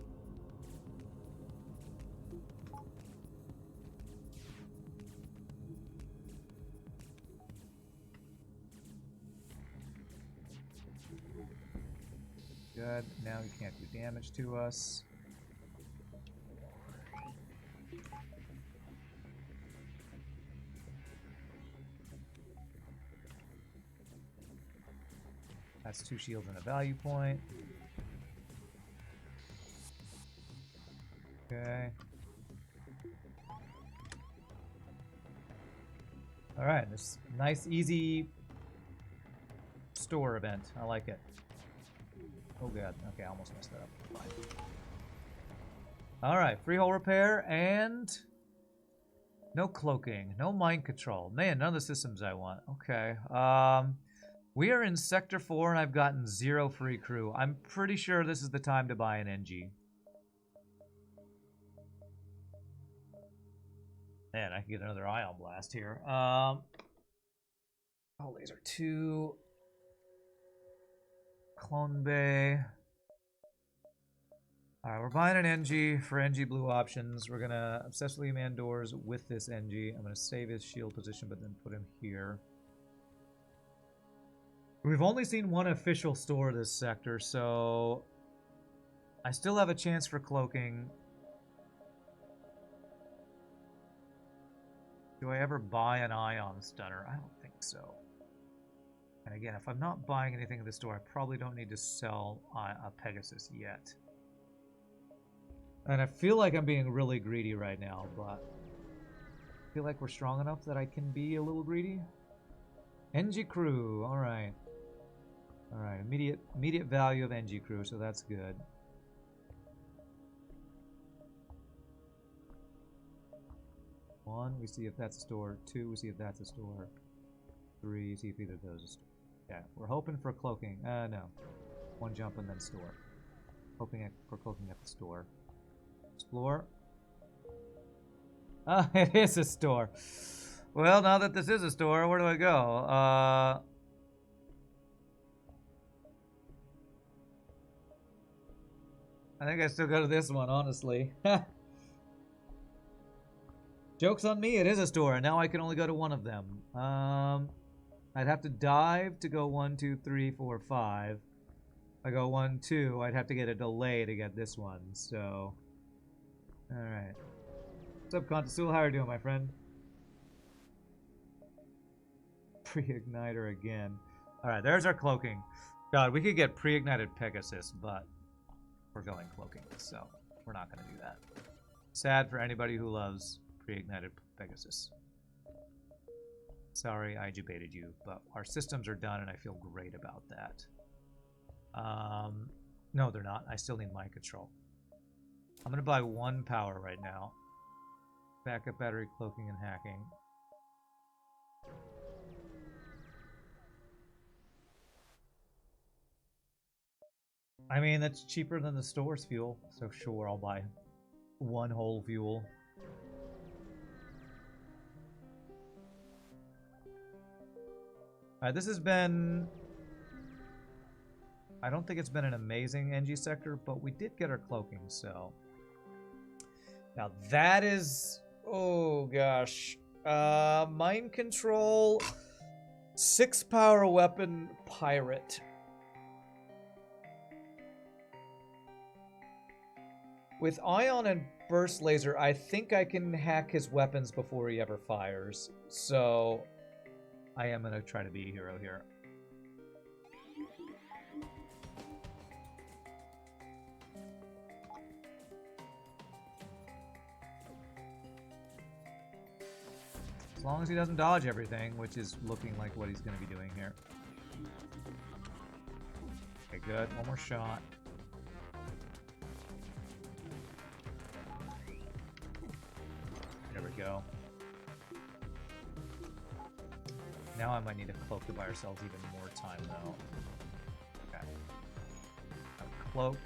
Good. Now he can't do damage to us. That's 2 shields and a value point. Okay. Alright, this nice, easy store event. I like it. Oh god. Okay, I almost messed that up. Fine. Alright, freehold repair and no cloaking, no mind control. Man, none of the systems I want. Okay. We are in Sector 4 and I've gotten 0 free crew. I'm pretty sure this is the time to buy an NG. Man, I can get another ion blast here. Oh, laser 2. Clone Bay. Alright, we're buying an NG for NG blue options. We're gonna obsessively man doors with this NG. I'm gonna save his shield position, but then put him here. We've only seen one official store this sector, so I still have a chance for cloaking. Do I ever buy an ion stunner? I don't think so. And again, if I'm not buying anything at the store, I probably don't need to sell a Pegasus yet. And I feel like I'm being really greedy right now, but I feel like we're strong enough that I can be a little greedy. NG crew, alright. Alright, immediate value of NG crew, so that's good. One, we see if that's a store. 2, we see if that's a store. 3, see if either of those is a store. Yeah, we're hoping for cloaking. No. 1 jump and then store. Hoping for cloaking at the store. Explore. Ah, it is a store. Well, now that this is a store, where do I go? I think I still go to this one, honestly. Joke's on me, it is a store, and now I can only go to one of them. I'd have to dive to go 1, 2, 3, 4, 5. If I go 1, 2, I'd have to get a delay to get this one, so... Alright. What's up, Contasul? How are you doing, my friend? Pre-igniter again. Alright, there's our cloaking. God, we could get pre-ignited Pegasus, but we're going cloaking, so we're not going to do that. Sad for anybody who loves pre-ignited Pegasus. Sorry, I debated you, but our systems are done, and I feel great about that. No, they're not. I still need mind control. I'm going to buy 1 power right now. Backup battery, cloaking, and hacking. I mean, that's cheaper than the store's fuel, so sure, I'll buy 1 whole fuel. Alright, this has been... I don't think it's been an amazing NG sector, but we did get our cloaking, so... Now that is... Oh, gosh. Mind control... 6 power weapon pirate. With ion and burst laser, I think I can hack his weapons before he ever fires. So, I am going to try to be a hero here. As long as he doesn't dodge everything, which is looking like what he's going to be doing here. Okay, good. One more shot. There we go. Now I might need a cloak to buy ourselves even more time, though. Okay. A cloak.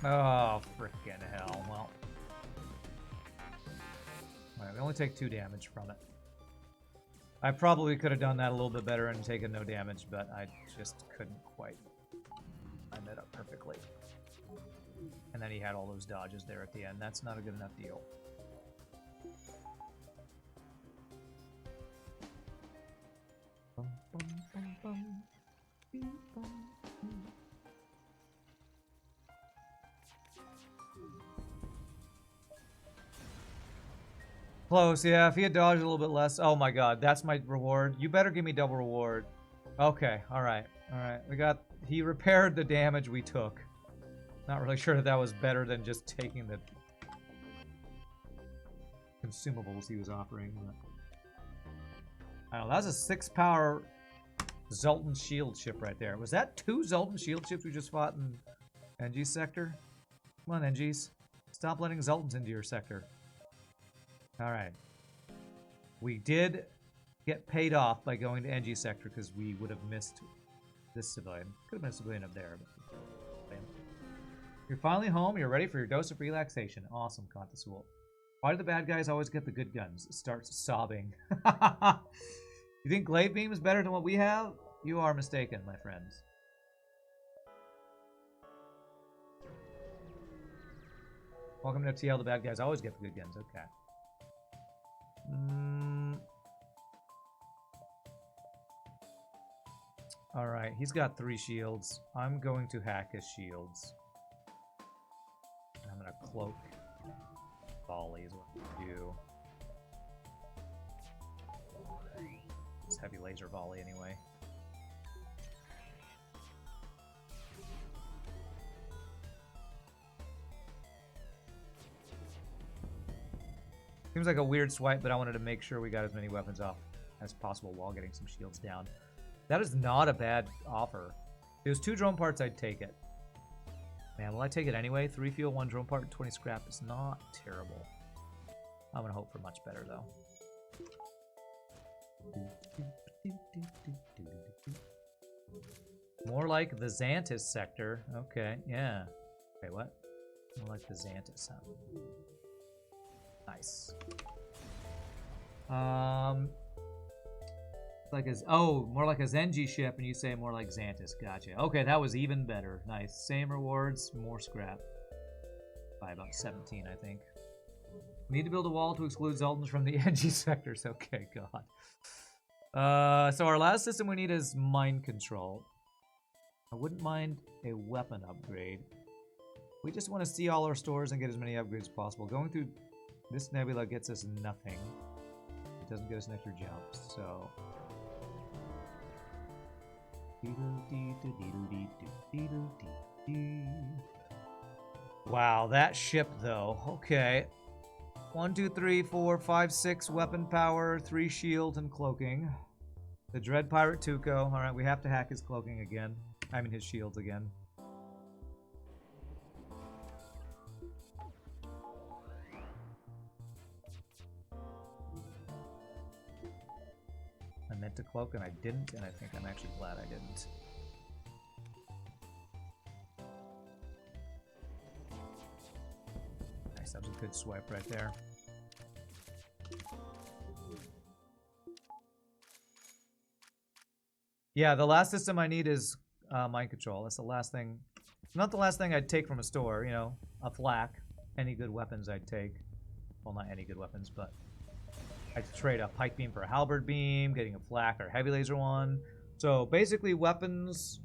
Oh, frickin' hell. Well. Alright, we only take 2 damage from it. I probably could have done that a little bit better and taken no damage, but I just couldn't quite line that up perfectly. And then he had all those dodges there at the end. That's not a good enough deal. Bum, bum, bum, bum. Beep, bum, bum. Close, yeah. If he had dodged a little bit less. Oh my god, that's my reward. You better give me double reward. Okay, alright. Alright, we got... He repaired the damage we took. Not really sure that was better than just taking the consumables he was offering. But... I don't know, that was a 6 power Zoltan shield ship right there. Was that 2 Zoltan shield ships we just fought in NG sector? Come on, NGs. Stop letting Zoltans into your sector. Alright. We did get paid off by going to NG sector because we would have missed this civilian. Could have been a civilian up there. But... You're finally home. You're ready for your dose of relaxation. Awesome, Contasul. Why do the bad guys always get the good guns? Starts sobbing. You think Glaive Beam is better than what we have? You are mistaken, my friends. Welcome to FTL. The bad guys always get the good guns. Okay. Alright, he's got 3 shields. I'm going to hack his shields. I'm going to cloak volley is what we do. It's heavy laser volley anyway. Seems like a weird swipe, but I wanted to make sure we got as many weapons off as possible while getting some shields down. That is not a bad offer. If it was 2 drone parts, I'd take it. Man, will I take it anyway? 3 fuel, 1 drone part, 20 scrap is not terrible. I'm gonna hope for much better, though. More like the Xantis sector. Okay, yeah. Okay, what? More like the Xantis, huh? Nice. Like as oh, more like a Zenji ship, and you say more like Xantus. Gotcha. Okay, that was even better. Nice. Same rewards, more scrap. By about 17, I think. Need to build a wall to exclude Zoltans from the NG sectors. Okay, God. So our last system we need is mind control. I wouldn't mind a weapon upgrade. We just want to see all our stores and get as many upgrades as possible. Going through this nebula gets us nothing. It doesn't get us an extra jump, so... Wow, that ship though. Okay. 1, 2, 3, 4, 5, 6 weapon power, 3 shield and cloaking. The Dread Pirate Tuco. Alright, we have to hack his cloaking again. I mean his shields again. I meant to cloak and I didn't, and I think I'm actually glad I didn't. Nice, that was a good swipe right there. Yeah, the last system I need is mind control. That's the last thing. Not the last thing I'd take from a store, you know, a flak. Any good weapons I'd take. Well, not any good weapons, but I'd trade a pike beam for a halberd beam, getting a flak or heavy laser one. So basically weapons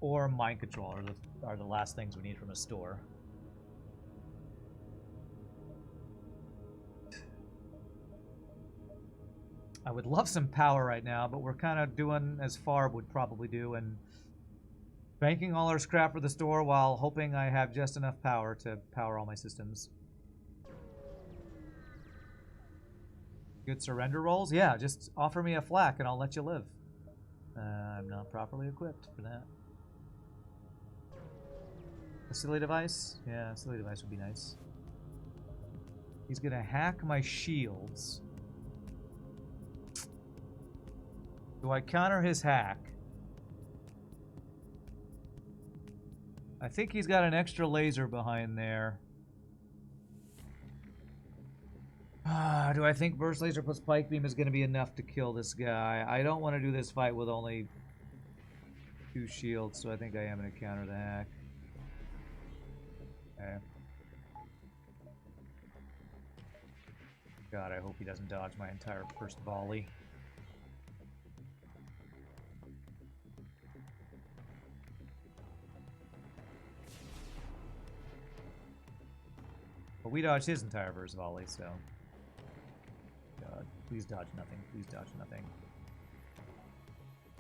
or mind control are the last things we need from a store. I would love some power right now, but we're kind of doing as Farb would probably do and banking all our scrap for the store while hoping I have just enough power to power all my systems. Good surrender rolls? Yeah, just offer me a flak and I'll let you live. I'm not properly equipped for that. A silly device? Yeah, a silly device would be nice. He's gonna hack my shields. Do I counter his hack? I think he's got an extra laser behind there. Do I think burst laser plus pike beam is going to be enough to kill this guy? I don't want to do this fight with only 2 shields, so I think I am going to counter the hack. Okay. God, I hope he doesn't dodge my entire first volley. But we dodged his entire first volley, so... God, please dodge nothing. Please dodge nothing.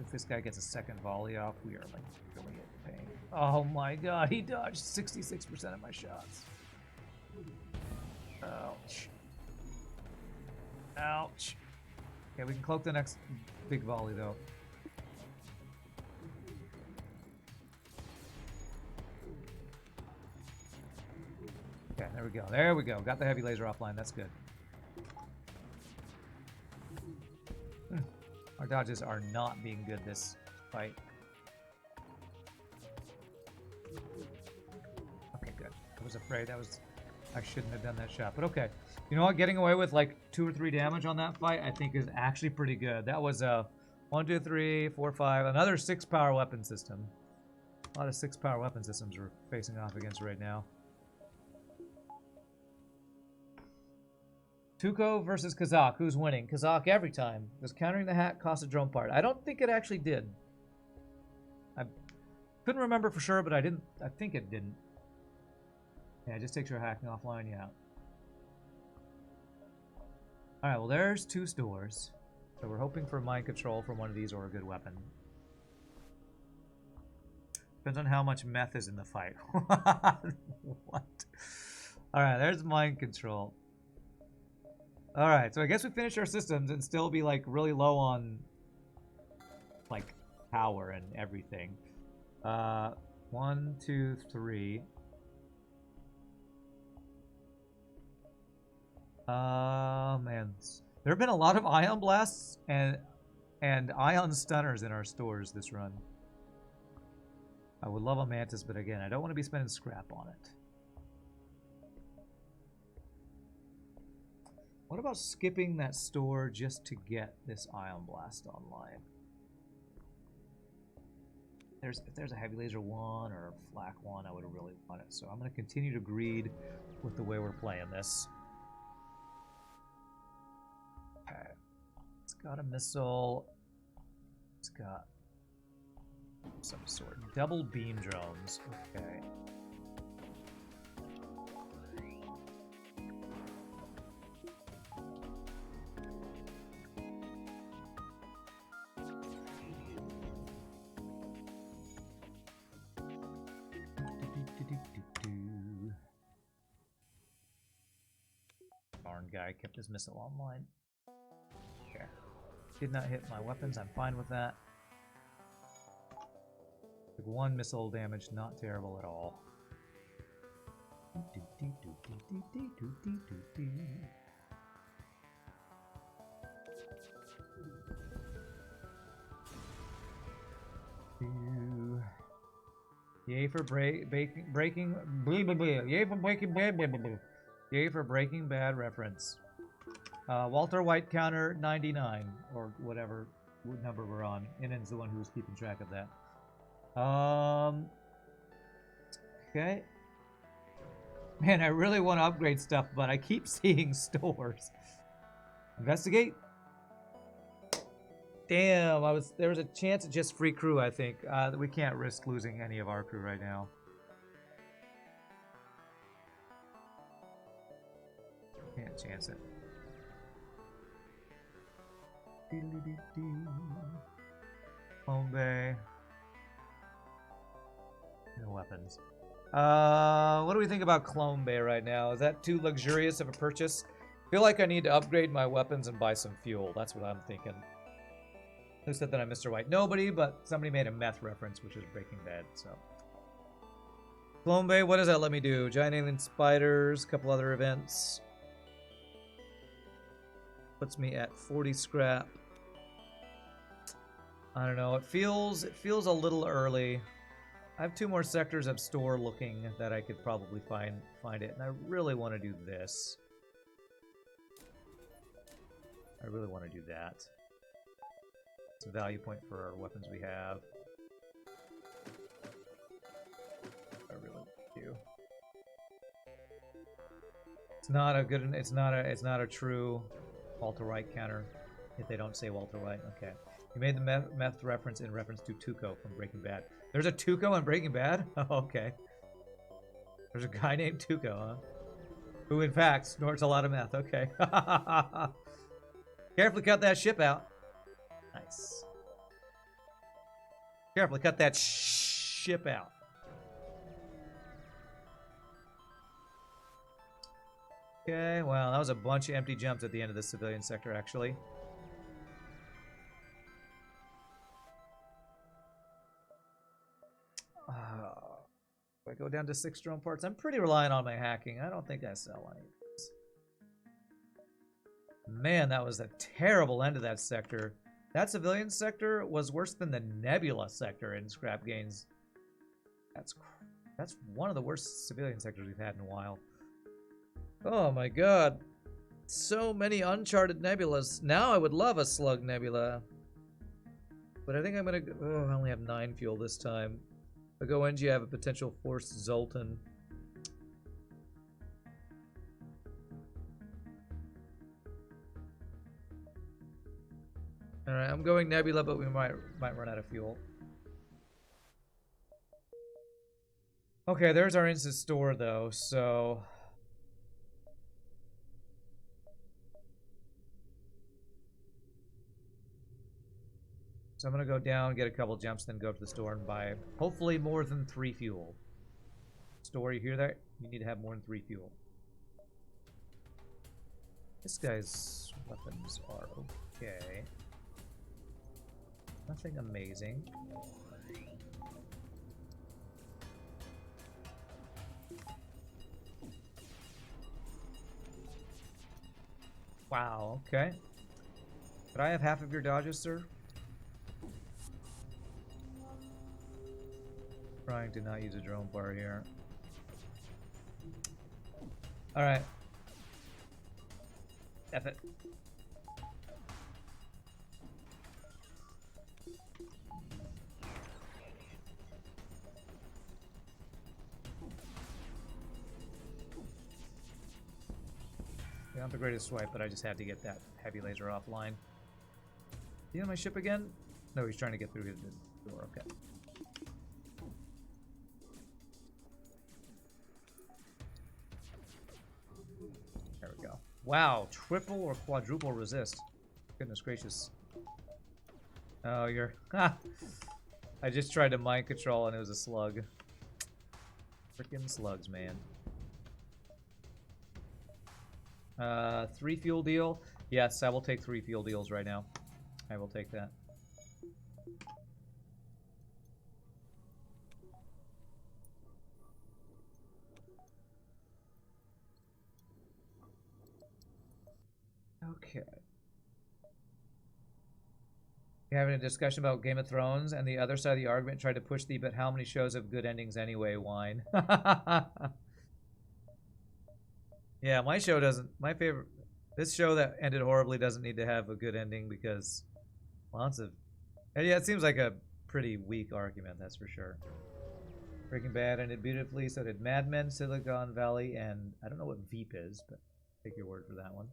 If this guy gets a second volley off, we are, like, really in pain. Oh my god, he dodged 66% of my shots. Ouch. Ouch. Okay, we can cloak the next big volley, though. Okay, there we go. There we go. Got the heavy laser offline. That's good. Our dodges are not being good this fight. Okay, good. I was afraid I shouldn't have done that shot, but okay. You know what? Getting away with like 2 or 3 damage on that fight, I think is actually pretty good. That was a 1, 2, 3, 4, 5, another 6 power weapon system. A lot of 6 power weapon systems we're facing off against right now. Tuco versus Kazak. Who's winning? Kazak every time. Does countering the hack cost a drone part? I don't think it actually did. I couldn't remember for sure, but I think it didn't. Yeah, it just takes your hacking offline, yeah. Alright, well there's 2 stores. So we're hoping for mind control from one of these or a good weapon. Depends on how much meth is in the fight. What? Alright, there's mind control. Alright, so I guess we finish our systems and still be like really low on like power and everything. 1, 2, 3. Man. There have been a lot of ion blasts and ion stunners in our stores this run. I would love a mantis, but again, I don't want to be spending scrap on it. What about skipping that store just to get this Ion Blast online? If there's a Heavy Laser 1 or a Flak 1, I would really want it. So I'm going to continue to greed with the way we're playing this. Okay. It's got a missile. It's got some sort. Double beam drones. Okay. Darn guy kept his missile online. Okay. Did not hit my weapons. I'm fine with that. Took 1 missile damage, not terrible at all. Yay for breaking yay for yay for Breaking Bad reference. Walter White counter 99 or whatever number we're on. Innan's the one who's keeping track of that. Okay. Man, I really want to upgrade stuff, but I keep seeing stores. Investigate. Damn, there was a chance at just free crew, I think. We can't risk losing any of our crew right now. Can't chance it. Home bay. No weapons. What do we think about Clone Bay right now? Is that too luxurious of a purchase? I feel like I need to upgrade my weapons and buy some fuel. That's what I'm thinking. Who said that I'm Mr. White? Nobody, but somebody made a meth reference, which is Breaking Bad, so. Clone Bay, what does that let me do? Giant alien spiders, a couple other events. Puts me at 40 scrap. I don't know, it feels a little early. I have 2 more sectors of store looking that I could probably find it, and I really want to do this. I really want to do that. It's a value point for our weapons we have. I really do. It's not a good. It's not a true Walter White counter. If they don't say Walter White, okay. You made the meth reference in reference to Tuco from Breaking Bad. There's a Tuco in Breaking Bad? Oh, okay. There's a guy named Tuco, huh? Who, in fact, snorts a lot of meth. Okay. Carefully cut that ship out. Nice. Carefully cut that ship out. Okay, well, that was a bunch of empty jumps at the end of the civilian sector, actually. If I go down to 6 drone parts, I'm pretty reliant on my hacking. I don't think I sell any of these. Man, that was a terrible end of that sector. That civilian sector was worse than the Nebula sector in scrap gains. That's one of the worst civilian sectors we've had in a while. Oh my god. So many uncharted nebulas. Now I would love a slug nebula. But I think I'm gonna go... Oh, I only have 9 fuel this time. If I go NG, I have a potential Force Zoltan. Alright, I'm going Nebula, but we might run out of fuel. Okay, there's our instant store, though, so... So I'm going to go down, get a couple jumps, then go to the store and buy, hopefully, more than 3 fuel. Store, you hear that? You need to have more than 3 fuel. This guy's weapons are okay. Nothing amazing. Wow, okay. Could I have half of your dodges, sir? Trying to not use a drone bar here. Alright. F it. Not the greatest swipe, but I just had to get that heavy laser offline. You on my ship again? No, he's trying to get through the door. Okay. There we go. Wow, triple or quadruple resist. Goodness gracious. Oh, you're... Ha! I just tried to mind control and it was a slug. Frickin' slugs, man. 3 fuel deal. Yes, I will take 3 fuel deals right now. I will take that. Okay. You're having a discussion about Game of Thrones, and the other side of the argument tried to push the "but how many shows have good endings anyway" whine. Yeah, my show doesn't. My favorite. This show that ended horribly doesn't need to have a good ending because lots of. And yeah, it seems like a pretty weak argument, that's for sure. Breaking Bad ended beautifully, so did Mad Men, Silicon Valley, and I don't know what Veep is, but take your word for that one.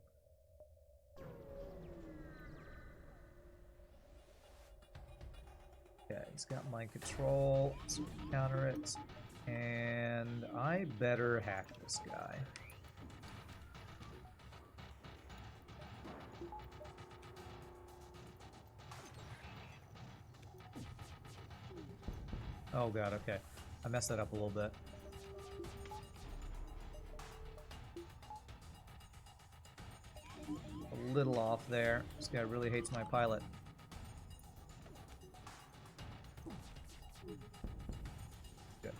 Okay, he's got mind control, so counter it, and I better hack this guy. Oh god, okay. I messed that up a little bit. A little off there. This guy really hates my pilot. Good.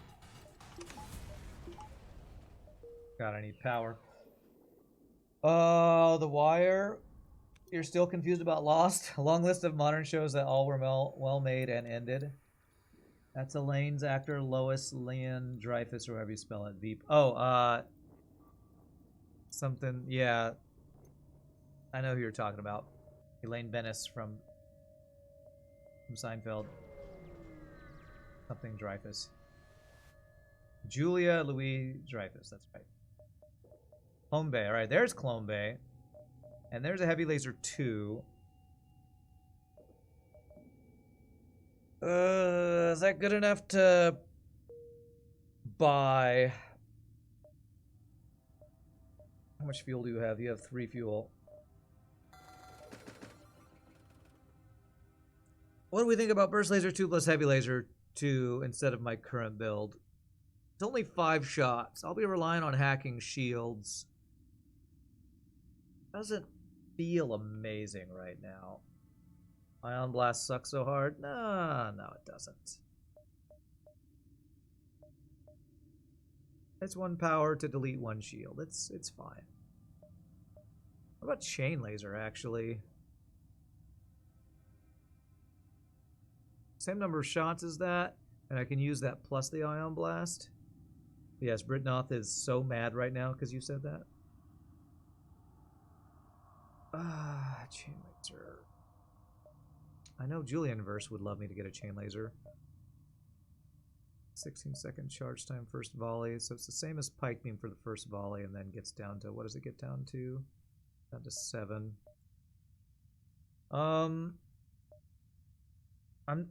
God, I need power. Oh, The Wire. You're still confused about Lost? A long list of modern shows that all were well made and ended. That's Elaine's actor, Lois Lane Dreyfus, or however you spell it. Veep. Oh, something. Yeah, I know who you're talking about. Elaine Bennis from Seinfeld. Something Dreyfus. Julia Louis Dreyfus. That's right. Clone Bay. All right, there's Clone Bay, and there's a heavy laser 2. Is that good enough to buy? How much fuel do you have? You have 3 fuel. What do we think about Burst Laser 2 plus Heavy Laser 2 instead of my current build? It's only 5 shots. I'll be relying on hacking shields. Doesn't feel amazing right now. Ion Blast sucks so hard. No, it doesn't. It's 1 power to delete 1 shield. It's fine. What about Chain Laser, actually? Same number of shots as that, and I can use that plus the Ion Blast. Yes, Britnoth is so mad right now because you said that. Chain Laser. I know Julianverse would love me to get a Chain Laser. 16-second charge time first volley. So it's the same as Pike Beam for the first volley and then gets down to, what does it get down to? Down to 7.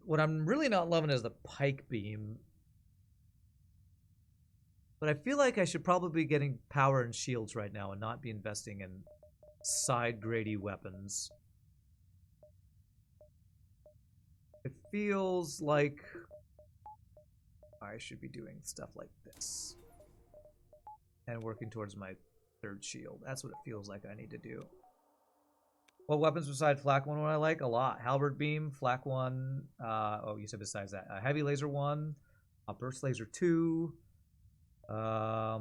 What I'm really not loving is the Pike Beam. But I feel like I should probably be getting power and shields right now and not be investing in side grady weapons. It feels like I should be doing stuff like this. And working towards my 3rd shield. That's what it feels like I need to do. What weapons besides Flak 1 would I like? A lot. Halberd Beam, Flak 1, oh, you said besides that. Heavy Laser 1, Burst Laser 2. Those are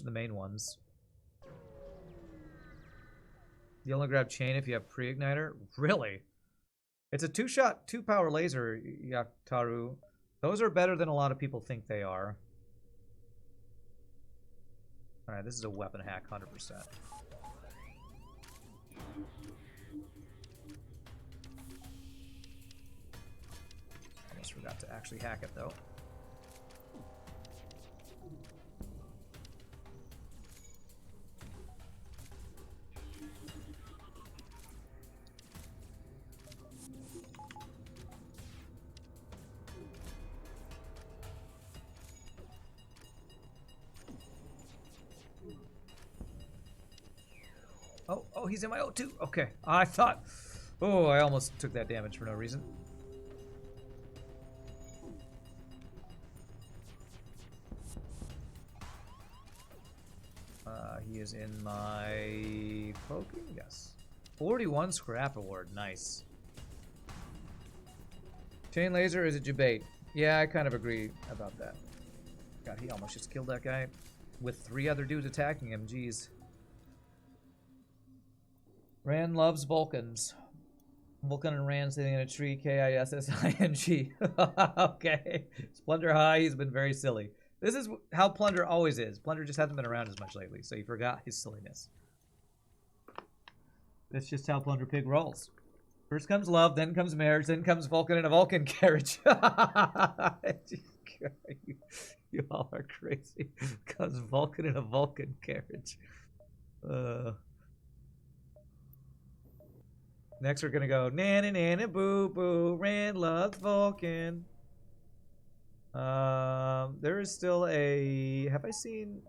the main ones. You only grab Chain if you have Pre-Igniter? Really? It's a 2-shot, 2-power laser, Yaktaru. Those are better than a lot of people think they are. Alright, this is a weapon hack, 100%. Almost forgot to actually hack it though. Oh, he's in my O2. Okay, I thought. Oh, I almost took that damage for no reason. He is in my poking. Yes, 41 scrap award. Nice. Chain laser is a debate. Yeah, I kind of agree about that. God, he almost just killed that guy with 3 other dudes attacking him. Jeez. Rand loves Vulcans. Vulcan and Rand sitting in a tree. Kissing. Okay. Plunder High, he's been very silly. This is how Plunder always is. Plunder just hasn't been around as much lately, so he forgot his silliness. That's just how Plunder Pig rolls. First comes love, then comes marriage, then comes Vulcan in a Vulcan carriage. You all are crazy. Comes Vulcan in a Vulcan carriage. Next we're gonna go nana nana boo boo. Rand loves Vulcan. There is still a. Have I seen?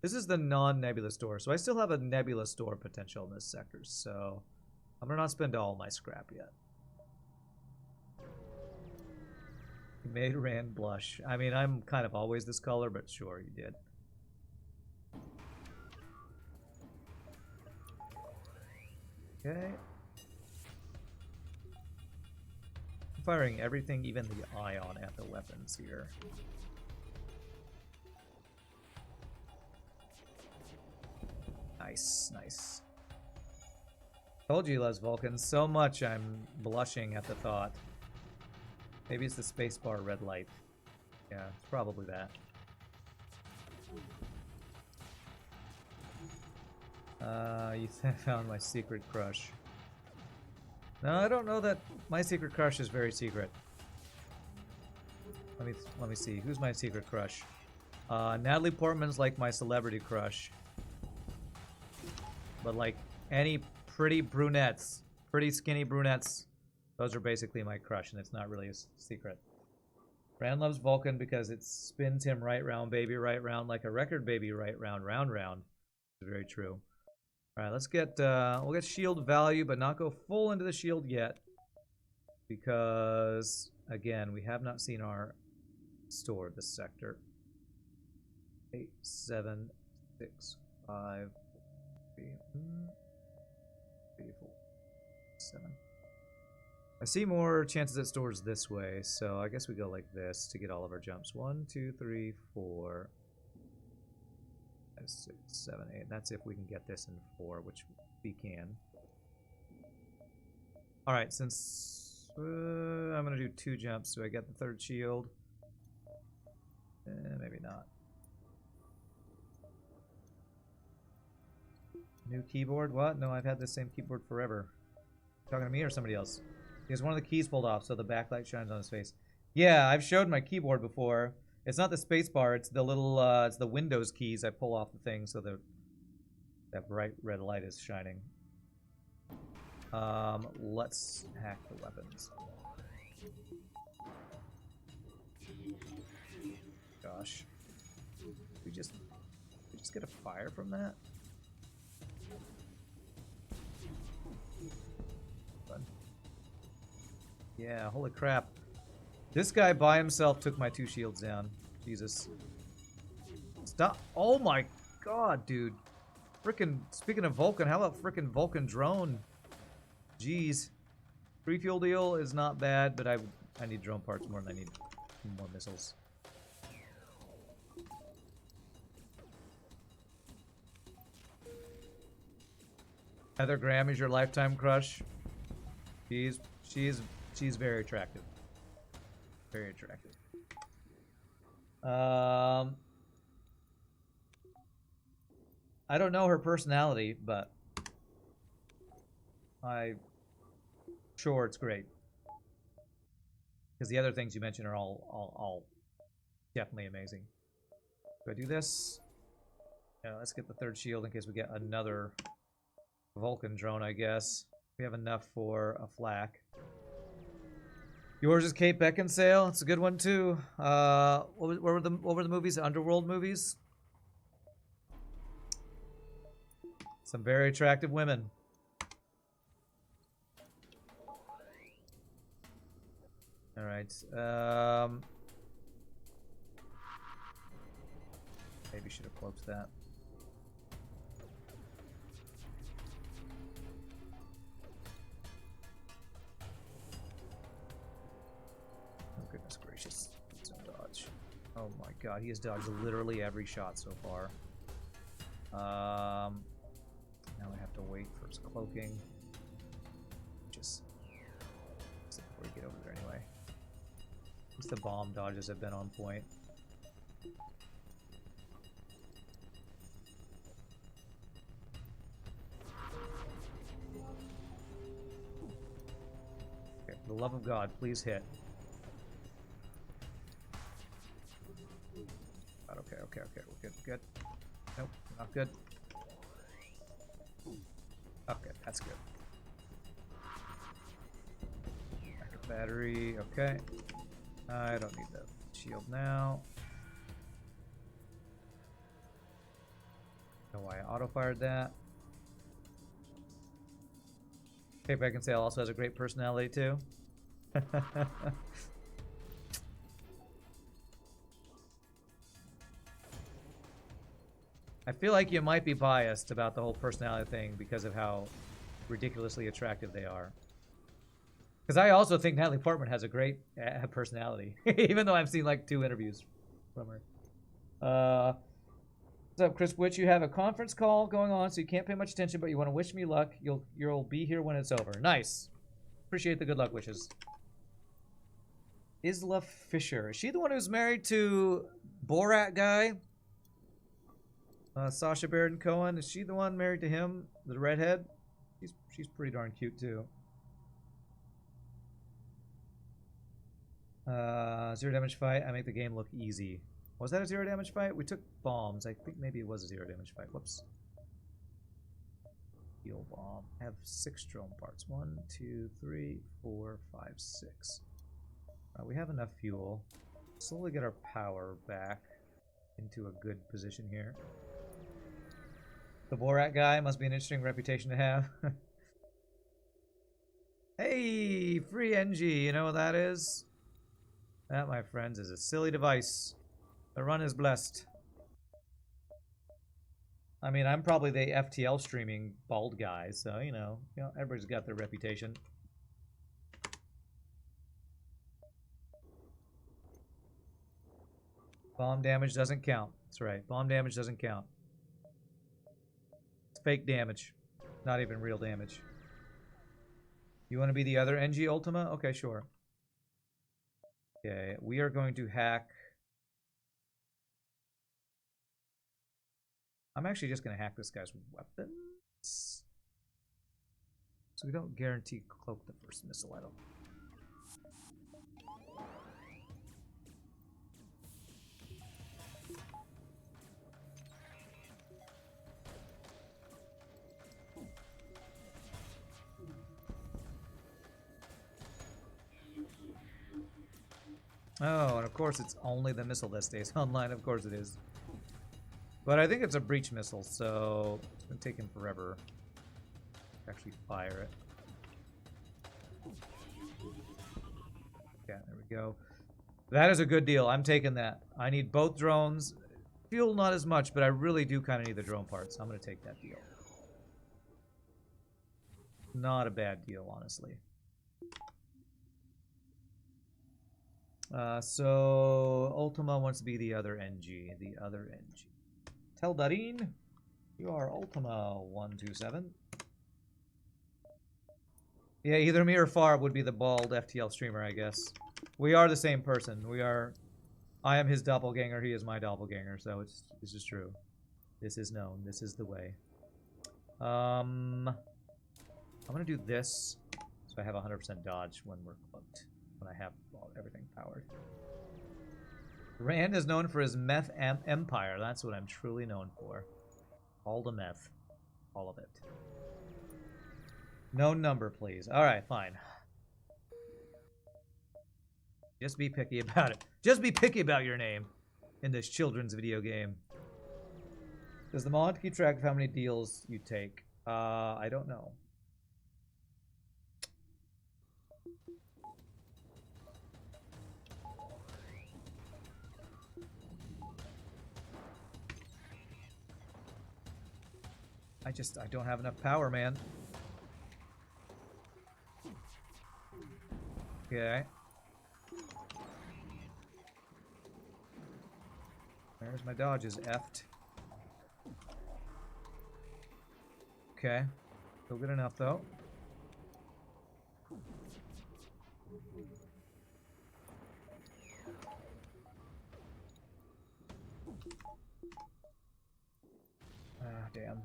This is the non-nebula store, so I still have a nebula store potential in this sector. So I'm gonna not spend all my scrap yet. You made Rand blush. I mean, I'm kind of always this color, but sure, you did. Okay. I'm firing everything, even the ion, at the weapons here. Nice, nice. Told you he loves Vulcans so much I'm blushing at the thought. Maybe it's the spacebar red light. Yeah, it's probably that. You found my secret crush. No, I don't know that my secret crush is very secret. Let me see. Who's my secret crush? Natalie Portman's like my celebrity crush. But like any pretty brunettes, pretty skinny brunettes, those are basically my crush, and it's not really a secret. Rand loves Vulcan because it spins him right round, baby, right round, like a record, baby, right round, round, round. It's very true. All right, let's get, we'll get shield value, but not go full into the shield yet. Because, again, we have not seen our store this sector. 8, 7, 6, 5, 3, 4, 7. I see more chances at stores this way, so I guess we go like this to get all of our jumps. 1, 2, 3, 4, 5, 6, 7, 8. That's if we can get this in 4, which we can. Alright, since I'm going to do 2 jumps, do I get the 3rd shield? Maybe not. New keyboard? What? No, I've had this same keyboard forever. Talking to me or somebody else? He has one of the keys pulled off, so the backlight shines on his face. Yeah, I've showed my keyboard before. It's not the space bar, it's the little, it's the Windows keys I pull off the thing so that bright red light is shining. Let's hack the weapons. Gosh. We just get a fire from that? Yeah, holy crap. This guy by himself took my 2 shields down. Jesus. Stop. Oh my god, dude. Frickin', speaking of Vulcan, how about frickin' Vulcan drone? Jeez. Free fuel deal is not bad, but I need drone parts more than I need more missiles. Heather Graham is your lifetime crush. She's very attractive. Very attractive. I don't know her personality, but Sure, it's great. Because the other things you mentioned are all definitely amazing. Do I do this? Yeah, let's get the third shield in case we get another Vulcan drone, I guess. We have enough for a flak. Yours is Kate Beckinsale. It's a good one too. What were the movies? The Underworld movies. Some very attractive women. All right. Maybe should have cloaked that. Oh goodness gracious! Some dodge. Oh my god, he has dodged literally every shot so far. Now I have to wait for his cloaking. Just before we get over there anyway. At least the bomb dodges have been on point. Okay, for the love of God, please hit. Okay, we're good. Nope, not good. Okay, that's good. Backup battery, okay. I don't need the shield now. Don't know why I auto-fired that. Kate Beckinsale also has a great personality too. I feel like you might be biased about the whole personality thing because of how ridiculously attractive they are. Because I also think Natalie Portman has a great personality, even though I've seen like 2 interviews from her. What's up, Chris Witch? You have a conference call going on, so you can't pay much attention, but you want to wish me luck. You'll be here when it's over. Nice. Appreciate the good luck wishes. Isla Fisher. Is she the one who's married to Borat guy? Sacha Baron Cohen, is she the one married to him? The redhead? She's pretty darn cute too. Zero damage fight. I make the game look easy. Was that a zero damage fight? We took bombs. I think maybe it was a zero damage fight. Whoops. Heal bomb. I have 6 drone parts. 1, 2, 3, 4, 5, 6. We have enough fuel. Slowly get our power back into a good position here. The Borat guy must be an interesting reputation to have. Hey, free NG, you know what that is? That, my friends, is a silly device. The run is blessed. I mean, I'm probably the FTL streaming bald guy, so, you know, everybody's got their reputation. Bomb damage doesn't count. That's right. Bomb damage doesn't count. It's fake damage. Not even real damage. You want to be the other NG Ultima? Okay, sure. Okay, we are going to hack. I'm actually just going to hack this guy's weapons. So we don't guarantee cloak the first missile, I don't. Oh, and of course it's only the missile that stays online. Of course it is. But I think it's a breach missile, so it's going to take him forever to actually fire it. Yeah, there we go. That is a good deal. I'm taking that. I need both drones. Fuel not as much, but I really do kind of need the drone parts. I'm going to take that deal. Not a bad deal, honestly. So Ultima wants to be the other NG. The other NG. Tell Darin, you are Ultima 127. Yeah, either me or Farb would be the bald FTL streamer, I guess. We are the same person. We are. I am his doppelganger. He is my doppelganger. So this is true. This is known. This is the way. I'm gonna do this so I have 100% dodge when we're cloaked, when I have everything powered. Rand is known for his meth empire. That's what I'm truly known for. All the meth. All of it. No number, please. Alright, fine. Just be picky about it. Just be picky about your name in this children's video game. Does the mod keep track of how many deals you take? I don't know. I don't have enough power, man. Okay. There's my dodges, effed. Okay. Still good enough, though. Ah, damn.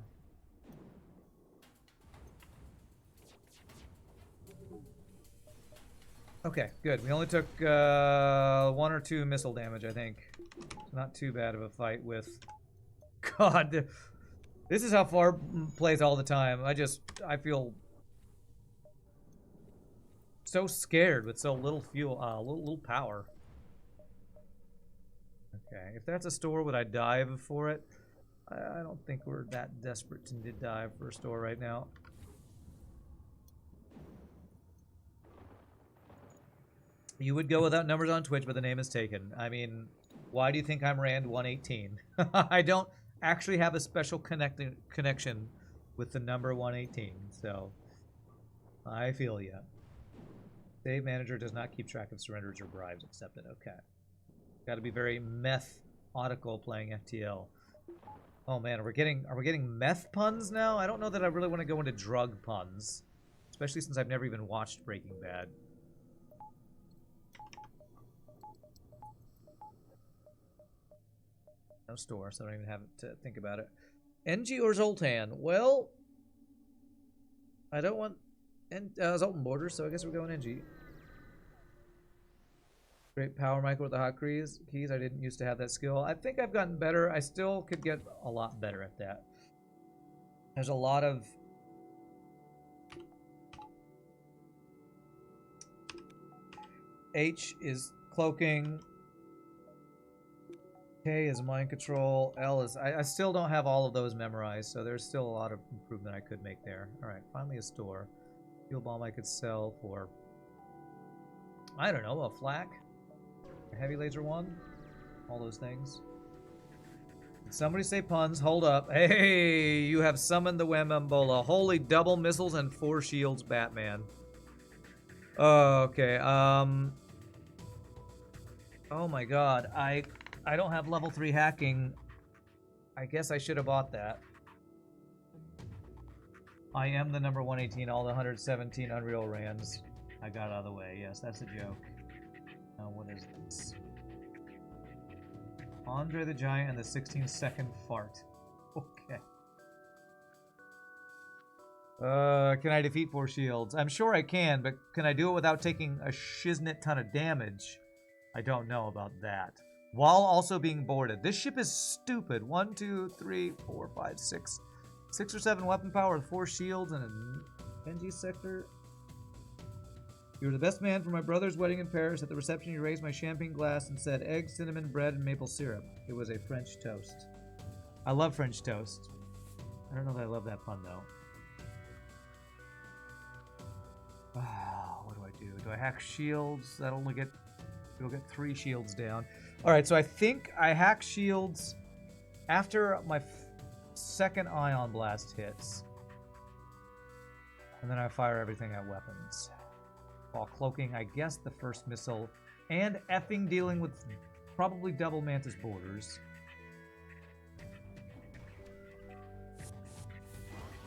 Okay, good. We only took 1 or 2 missile damage, I think. Not too bad of a fight with... God, this is how FAR plays all the time. I feel so scared with so little fuel, little power. Okay, if that's a store, would I dive for it? I don't think we're that desperate to dive for a store right now. You would go without numbers on Twitch, but the name is taken. I mean, why do you think I'm Rand 118? I don't actually have a special connection with the number 118, so I feel ya. Save manager does not keep track of surrenders or bribes. Accepted. Okay. Got to be very methodical playing FTL. Oh man, are we getting meth puns now? I don't know that I really want to go into drug puns, especially since I've never even watched Breaking Bad. No store, so I don't even have to think about it. NG or Zoltan? Well, I don't want Zoltan borders, so I guess we're going NG. Great power micro with the hot keys. I didn't used to have that skill. I think I've gotten better. I still could get a lot better at that. There's a lot of... H is cloaking. K is mind control. L is... I still don't have all of those memorized, so there's still a lot of improvement I could make there. Alright, finally a store. Fuel bomb I could sell for... I don't know, a flak? A heavy laser one? All those things. Did somebody say puns? Hold up. Hey, you have summoned the Whamambola. Holy double missiles and 4 shields, Batman. Okay, oh my god, I don't have level 3 hacking. I guess I should have bought that. I am the number 118, all the 117 Unreal Rands. I got out of the way. Yes, that's a joke. Now, what is this? Andre the Giant and the 16-second fart. Okay. Can I defeat 4 shields? I'm sure I can, but can I do it without taking a shiznit ton of damage? I don't know about that. While also being boarded. This ship is stupid. 1, 2, 3, 4, 5, 6. 6 or 7 weapon power with 4 shields and an NG sector. You were the best man for my brother's wedding in Paris. At the reception, you raised my champagne glass and said egg, cinnamon, bread, and maple syrup. It was a French toast. I love French toast. I don't know that I love that pun, though. What do I do? Do I hack shields? That'll only get... You'll get 3 shields down. Alright, so I think I hack shields after my second ion blast hits. And then I fire everything at weapons. While cloaking, I guess, the first missile. And effing dealing with probably double Mantis borders.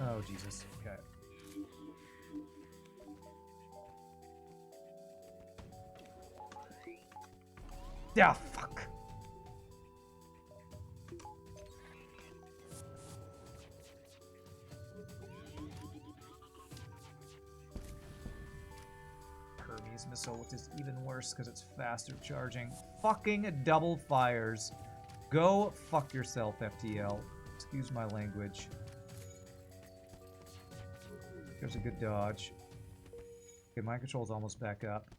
Oh, Jesus. Okay. Yeah, fuck. Chinese missile, which is even worse because it's faster charging. Fucking double fires. Go fuck yourself, FTL. Excuse my language. There's a good dodge. Okay, my control's almost back up.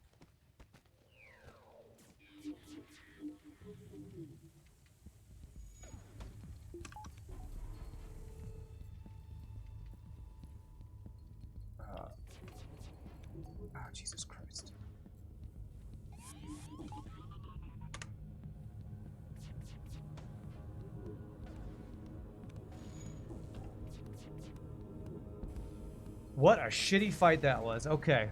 Oh, Jesus Christ. What a shitty fight that was. Okay.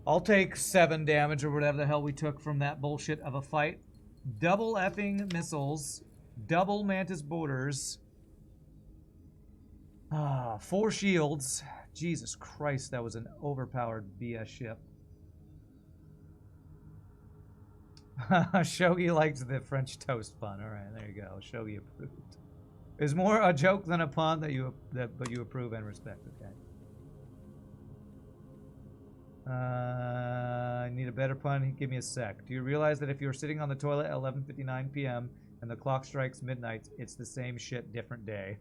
I'll take 7 damage or whatever the hell we took from that bullshit of a fight. Double effing missiles. Double Mantis borders. 4 shields. Jesus Christ, that was an overpowered BS ship. Shogi likes the French toast pun. All right, there you go. Shogi approved. Is more a joke than a pun but you approve and respect. Okay. I need a better pun. Give me a sec. Do you realize that if you're sitting on the toilet at 11:59 p.m. and the clock strikes midnight, it's the same shit, different day?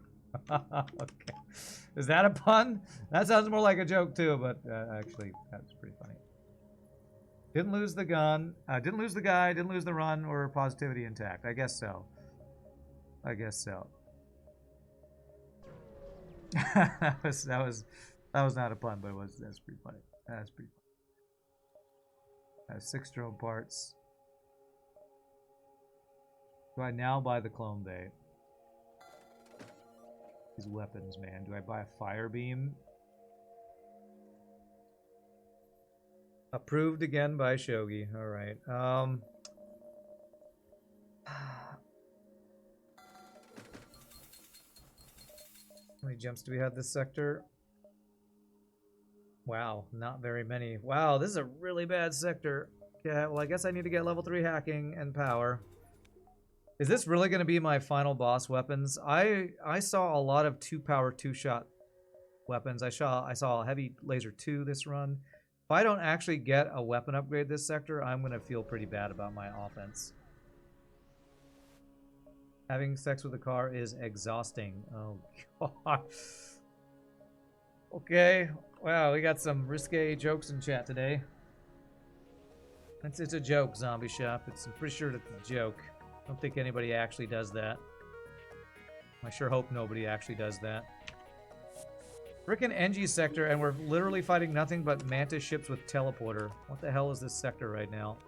Okay. Is that a pun? That sounds more like a joke too, but actually, that's pretty funny. Didn't lose the gun. Didn't lose the guy. Didn't lose the run or positivity intact. I guess so. I guess so. that was not a pun, but that's pretty funny. That's pretty funny. 6 drone parts. Do I now buy the clone bay? These weapons, man. Do I buy a fire beam? Approved again by Shogi. All right. How many jumps do we have this sector? Wow, not very many. Wow, this is a really bad sector. Yeah, well, I guess I need to get level 3 hacking and power. Is this really going to be my final boss weapons? I saw a lot of 2-power 2-shot weapons. I saw a heavy laser 2 this run. If I don't actually get a weapon upgrade this sector, I'm going to feel pretty bad about my offense. Having sex with a car is exhausting. Oh, God. Okay. Wow, we got some risque jokes in chat today. It's a joke, Zombie Shop. I'm pretty sure it's a joke. I don't think anybody actually does that. I sure hope nobody actually does that. Frickin' NG sector, and we're literally fighting nothing but Mantis ships with teleporter. What the hell is this sector right now?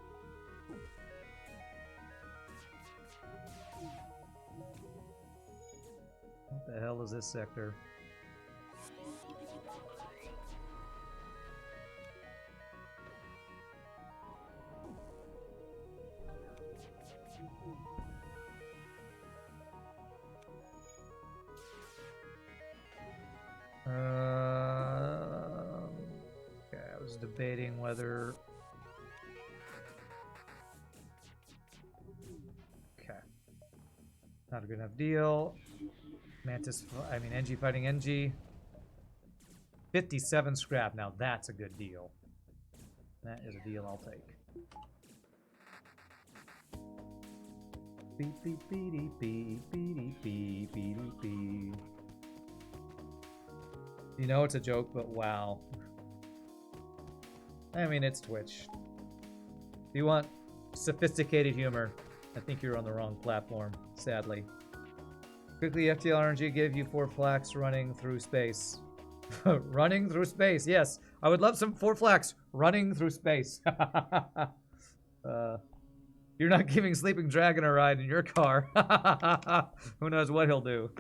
What the hell is this sector? Okay, I was debating whether... Okay. Not a good enough deal. NG fighting NG. 57 scrap. Now that's a good deal. That is a deal I'll take. Beep beep beep beep beep beep beep beep. You know it's a joke, but wow. I mean, it's Twitch. If you want sophisticated humor, I think you're on the wrong platform, sadly. Quickly, FTL RNG gave you 4 flax running through space. Running through space, yes. I would love some 4 flax running through space. You're not giving Sleeping Dragon a ride in your car. Who knows what he'll do.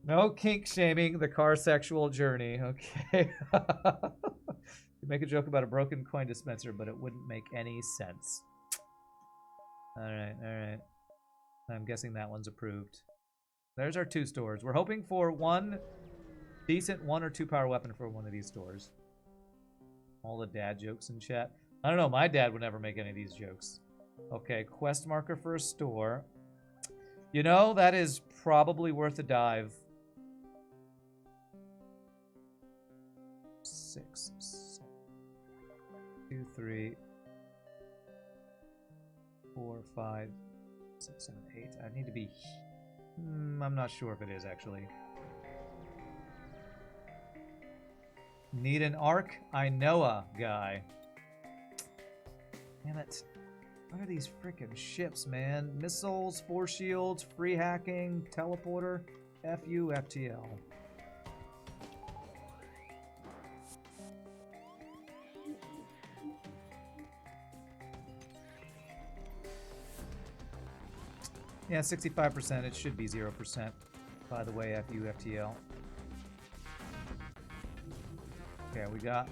No kink shaming the car sexual journey, okay? You make a joke about a broken coin dispenser, but it wouldn't make any sense. Alright, alright. I'm guessing that one's approved. There's our 2 stores. We're hoping for one decent 1 or 2 power weapon for one of these stores. All the dad jokes in chat. I don't know, my dad would never make any of these jokes. Okay, quest marker for a store. You know, that is probably worth a dive. 6, 7. 2, 3, 4, 5, 6, 7, 8. I need to be... I'm not sure if it is, actually. Need an Arc Inoa guy. Damn it. What are these freaking ships, man? Missiles, force shields, free hacking, teleporter, FU, FTL. Yeah, 65%. It should be 0%. By the way, FU, FTL. Okay, we got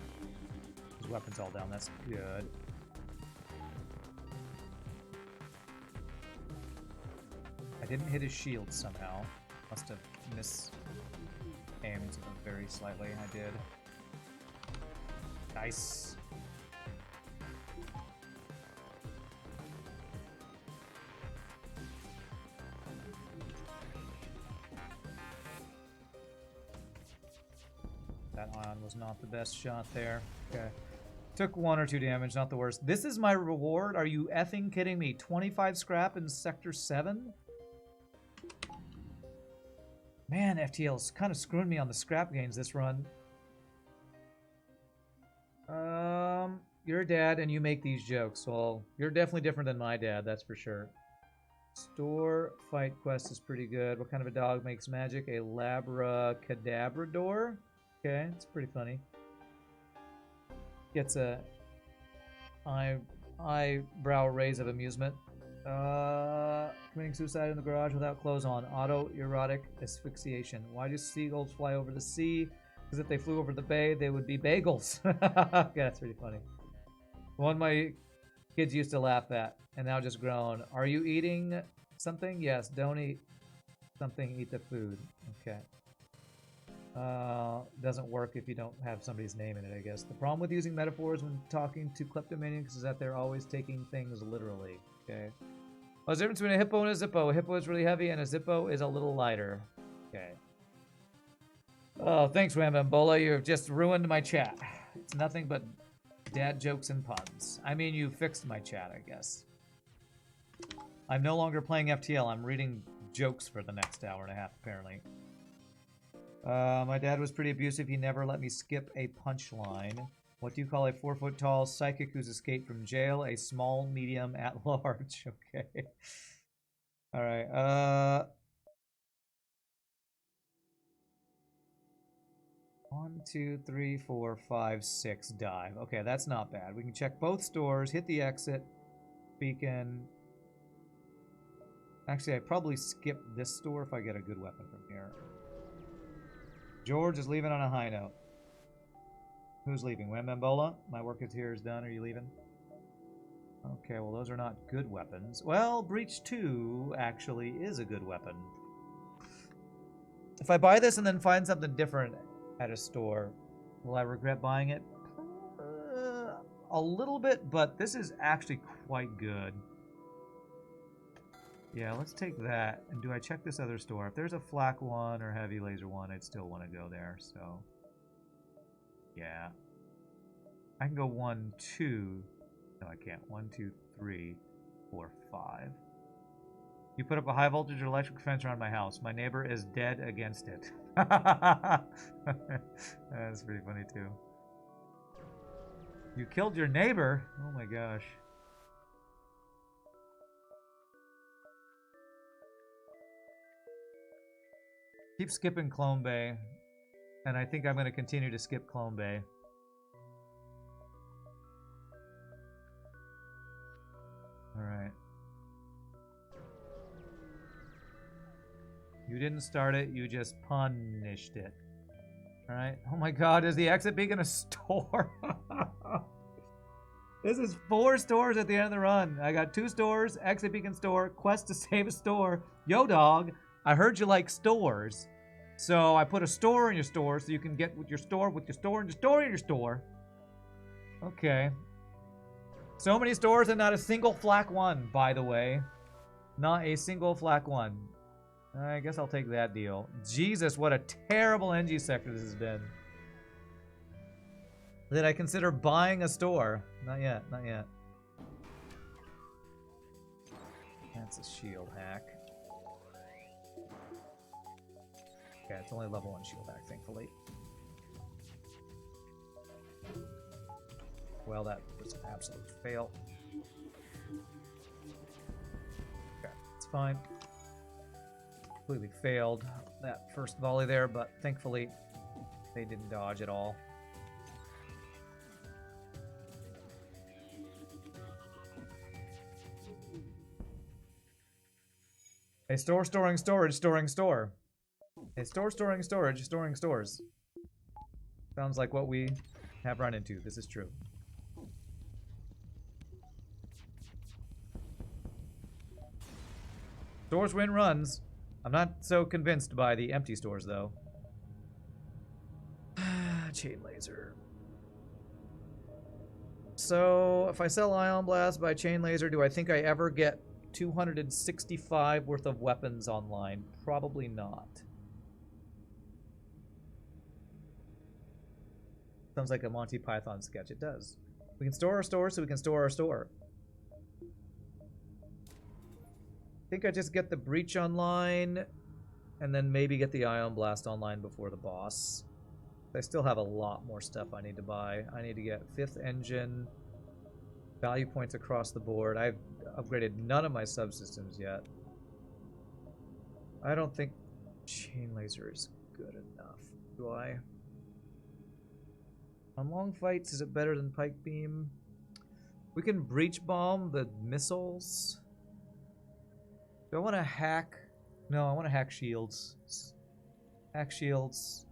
his weapons all down. That's good. I didn't hit his shield somehow. Must have mis-aimed very slightly. I did. Nice. That ion was not the best shot there. Okay. Took 1 or 2 damage, not the worst. This is my reward? Are you effing kidding me? 25 scrap in Sector 7? Man, FTL's kind of screwing me on the scrap gains this run. You're a dad and you make these jokes. Well, you're definitely different than my dad, that's for sure. Store fight quest is pretty good. What kind of a dog makes magic? A Labra Cadabrador? Okay, it's pretty funny. Gets a eyebrow raise of amusement. Committing suicide in the garage without clothes on. Autoerotic asphyxiation. Why do seagulls fly over the sea? Because if they flew over the bay, they would be bagels. Yeah, that's pretty funny. One my kids used to laugh at, and now just grown. Are you eating something? Yes. Don't eat something. Eat the food. Okay. Doesn't work if you don't have somebody's name in it, I guess. The problem with using metaphors when talking to kleptomaniacs is that they're always taking things literally. Okay. What's the difference between a hippo and a zippo? A hippo is really heavy and a zippo is a little lighter. Okay. Oh, thanks, Rambambola. You've just ruined my chat. It's nothing but dad jokes and puns. I mean, you fixed my chat, I guess. I'm no longer playing FTL. I'm reading jokes for the next hour and a half, apparently. My dad was pretty abusive. He never let me skip a punchline. What do you call a 4-foot-tall psychic who's escaped from jail? A small, medium, at large. Okay. All right. 1, 2, 3, 4, 5, 6. Dive. Okay, that's not bad. We can check both stores. Hit the exit. Beacon. Actually, I probably skip this store if I get a good weapon from here. George is leaving on a high note. Who's leaving? Wambambola? My work here is done. Are you leaving? Okay, well, those are not good weapons. Well, Breach 2 actually is a good weapon. If I buy this and then find something different at a store, will I regret buying it? A little bit, but this is actually quite good. Yeah, let's take that. And do I check this other store? If there's a flak one or heavy laser one, I'd still want to go there, so... Yeah. I can go 1, 2... No, I can't. 1, 2, 3, 4, 5. You put up a high voltage electric fence around my house. My neighbor is dead against it. That's pretty funny, too. You killed your neighbor? Oh my gosh. Keep skipping Clone Bay, and I think I'm going to continue to skip Clone Bay. Alright. You didn't start it, you just punished it. Alright. Oh my god, is the exit beacon a store? This is 4 stores at the end of the run. I got 2 stores, exit beacon store, quest to save a store. Yo, dog. I heard you like stores, so I put a store in your store so you can get with your store, and your store, and your store. Okay. So many stores and not a single flak one, by the way. Not a single flak one. I guess I'll take that deal. Jesus, what a terrible NG sector this has been. Did I consider buying a store? Not yet, not yet. That's a shield hack. Okay, it's only level 1 shield hack, thankfully. Well, that was an absolute fail. Okay, it's fine. Completely failed that first volley there, but thankfully they didn't dodge at all. A store storing storage storing store. A store storing storage storing stores. Sounds like what we have run into. This is true. Stores win runs. I'm not so convinced by the empty stores, though. Chain laser. So, if I sell Ion Blast by Chain Laser, do I think I ever get 265 worth of weapons online? Probably not. Sounds like a Monty Python sketch. It does. We can store our store so we can store our store. I think I just get the Breach online and then maybe get the Ion Blast online before the boss. I still have a lot more stuff I need to buy. I need to get 5th engine, value points across the board. I've upgraded none of my subsystems yet. I don't think Chain Laser is good enough. Do I? On long fights, is it better than Pike Beam? We can Breach Bomb the missiles. Do I want to hack? No, I want to hack shields. Hack shields.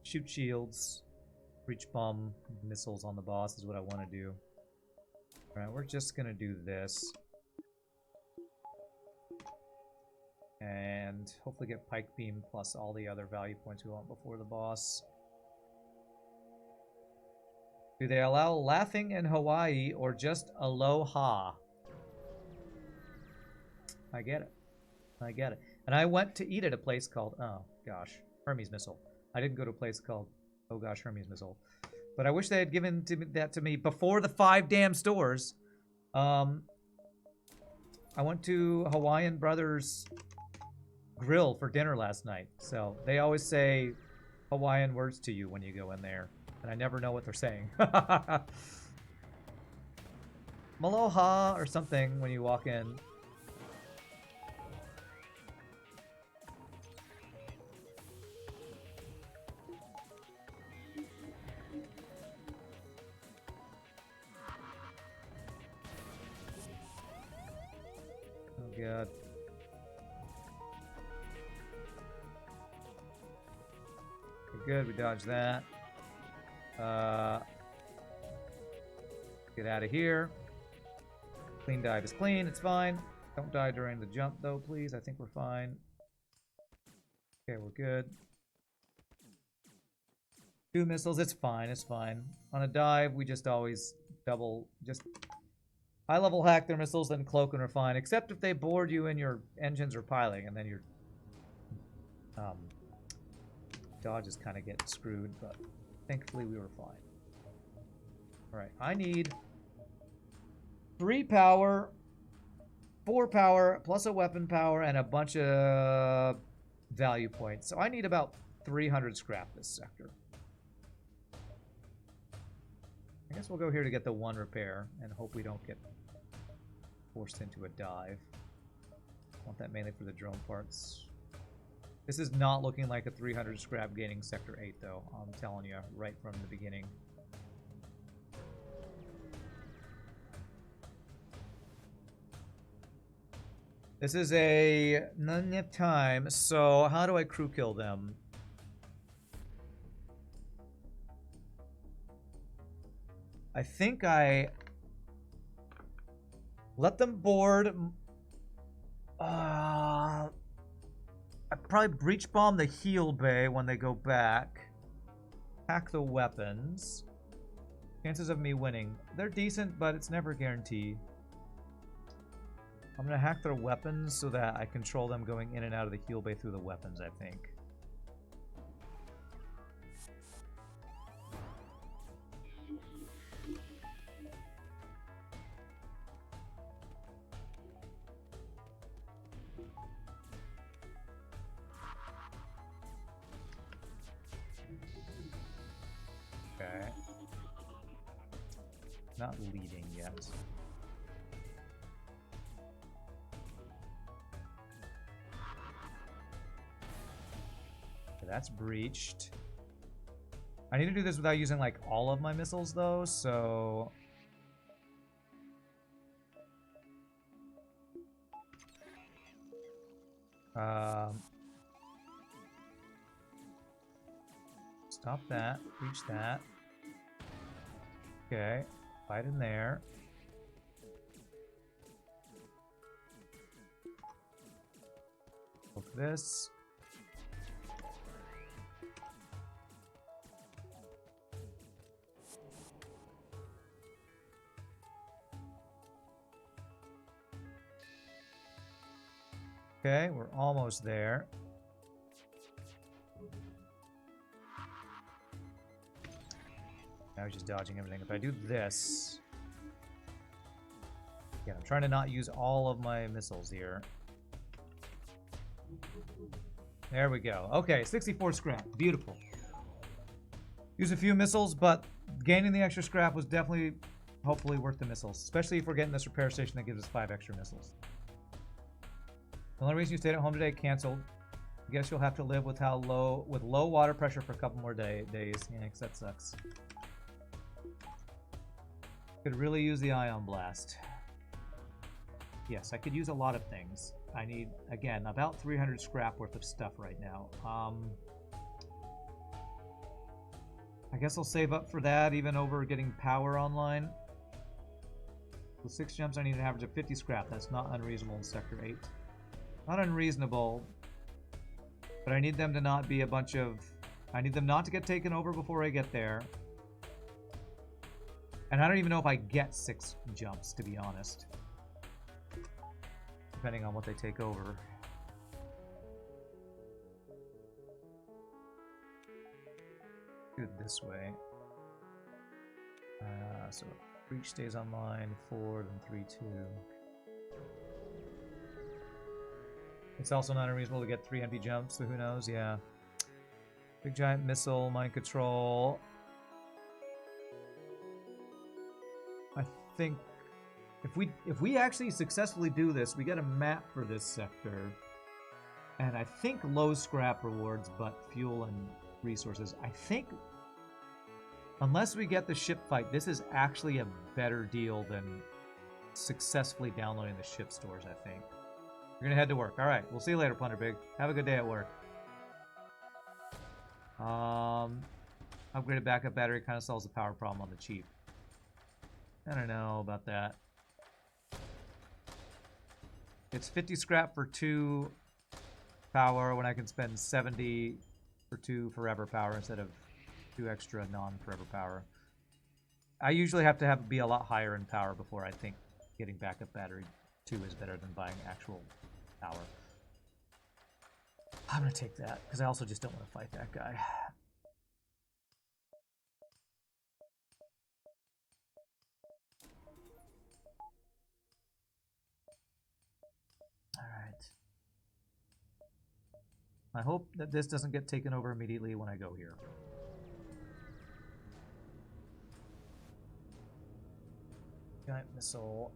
Shoot shields. Breach bomb missiles on the boss is what I want to do. Alright, we're just going to do this. And hopefully get Pike Beam plus all the other value points we want before the boss. Do they allow laughing in Hawaii or just aloha? I get it. I get it. And I went to eat at a place called, oh gosh, Hermes Missile. I didn't go to a place called, oh gosh, Hermes Missile. But I wish they had given that to me before the 5 damn stores. I went to Hawaiian Brothers Grill for dinner last night. So they always say Hawaiian words to you when you go in there. And I never know what they're saying. Maloha or something when you walk in. Oh god. Okay, good, we dodged that. Get out of here. Clean dive is clean, it's fine. Don't die during the jump though, please. I think we're fine. Okay, we're good. 2 missiles, it's fine, it's fine. On a dive, we just always just high level hack their missiles, then cloak and refine, except if they board you in your engines or piling, and then your dodges kind of get screwed, but thankfully we were fine. Alright, I need 3 power, 4 power, plus a weapon power, and a bunch of value points. So I need about 300 scrap this sector. I guess we'll go here to get the 1 repair and hope we don't get forced into a dive. Want that mainly for the drone parts. This is not looking like a 300 scrap gaining Sector 8, though. I'm telling you, right from the beginning. This is a none of time, so how do I crew kill them? I think I let them board. I probably breach bomb the heal bay when they go back. Hack the weapons. Chances of me winning. They're decent, but it's never guaranteed. I'm going to hack their weapons so that I control them going in and out of the heal bay through the weapons, I think. Okay. Not leading yet. Okay, that's breached. I need to do this without using like all of my missiles though, so stop that, breach that. Okay, fight in there. Look this. Okay, we're almost there. Now he's just dodging everything. If I do this... Yeah, I'm trying to not use all of my missiles here. There we go. Okay, 64 scrap. Beautiful. Use a few missiles, but gaining the extra scrap was definitely, hopefully, worth the missiles. Especially if we're getting this repair station that gives us 5 extra missiles. The only reason you stayed at home today, canceled. I guess you'll have to live with low water pressure for a couple more days. Yeah, because that sucks. Could really use the ion blast. Yes, I could use a lot of things. I need, again, about 300 scrap worth of stuff right now. I guess I'll save up for that, even over getting power online. With 6 jumps, I need an average of 50 scrap. That's not unreasonable in Sector 8. Not unreasonable, but I need them to not be a bunch of... I need them not to get taken over before I get there. And I don't even know if I get 6 jumps, to be honest. Depending on what they take over. Do it this way. So breach stays online, 4, then 3, 2. It's also not unreasonable to get 3 empty jumps, so who knows? Yeah. Big giant missile, mind control. I think if we actually successfully do this, we get a map for this sector. And I think low scrap rewards, but fuel and resources. I think, unless we get the ship fight, this is actually a better deal than successfully downloading the ship stores, I think. We're gonna head to work. Alright, we'll see you later, Plunderbig. Have a good day at work. Upgraded backup battery kind of solves the power problem on the cheap. I don't know about that. It's 50 scrap for 2 power when I can spend 70 for 2 forever power instead of 2 extra non-forever power. I usually have to be a lot higher in power before I think getting backup battery 2 is better than buying actual power. I'm gonna take that because I also just don't want to fight that guy. Alright. I hope that this doesn't get taken over immediately when I go here. Giant missile.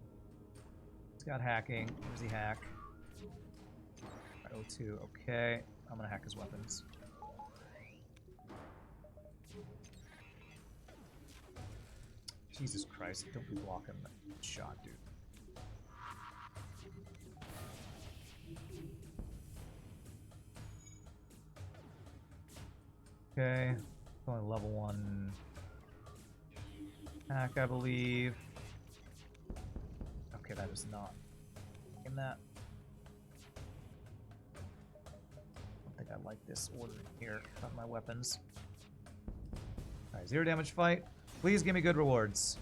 It's got hacking. Where's the hack? 02. Okay. I'm gonna hack his weapons. Jesus Christ. Don't be blocking that shot, dude. Okay. Only level 1 hack, I believe. Okay, that is not in that. I don't think I like this order here of my weapons. Alright, 0 damage fight. Please give me good rewards.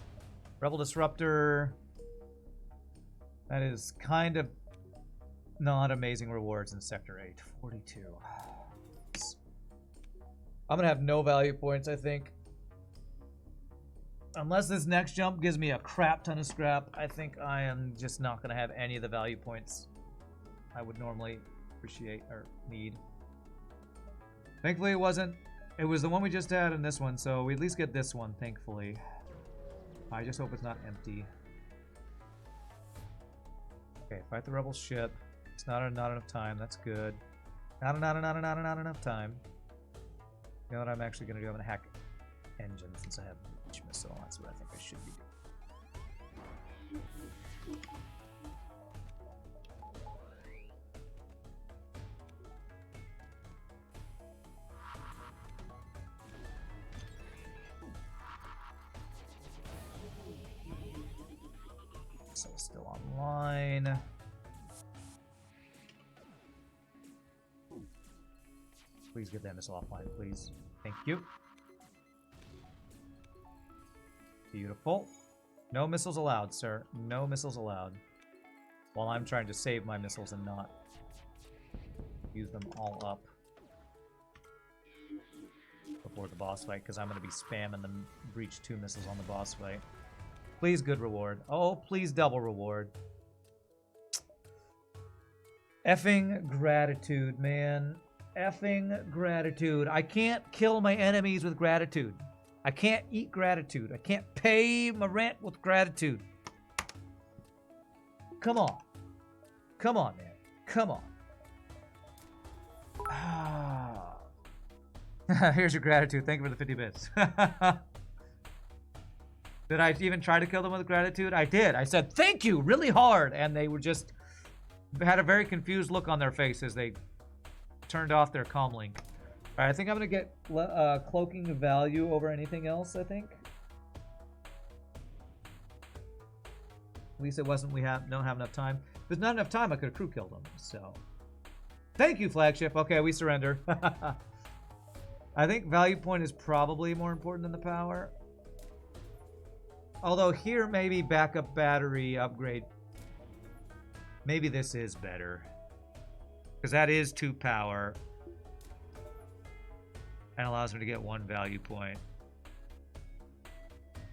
Rebel Disruptor. That is kind of not amazing rewards in Sector 8. 42. I'm gonna have no value points, I think. Unless this next jump gives me a crap ton of scrap, I think I am just not gonna have any of the value points I would normally appreciate or need. Thankfully it wasn't It was the one we just had in this one, so we at least get this one, thankfully. I just hope it's not empty. Okay, fight the rebel ship. It's not enough time. That's good. Not enough time. You know what I'm actually gonna do? I'm gonna hack engine since I have each missile. That's what I think I should be doing. So still online. Please get that missile offline, please. Thank you. Beautiful. No missiles allowed, sir. No missiles allowed. While I'm trying to save my missiles and not use them all up before the boss fight, because I'm going to be spamming the Breach 2 missiles on the boss fight. Please, good reward. Oh, please, double reward. Effing gratitude, man. Effing gratitude. I can't kill my enemies with gratitude. I can't eat gratitude. I can't pay my rent with gratitude. Come on. Come on, man. Come on. Here's your gratitude. Thank you for the 50 bits. Did I even try to kill them with gratitude? I did. I said, thank you, really hard. And they were just, had a very confused look on their face as they turned off their comm link. All right, I think I'm going to get cloaking of value over anything else, I think. At least it wasn't, we don't have enough time. If there's not enough time, I could have crew killed them, so. Thank you, Flagship. Okay, we surrender. I think value point is probably more important than the power. Although here, maybe backup battery upgrade. Maybe this is better. Because that is 2 power. And allows me to get 1 value point.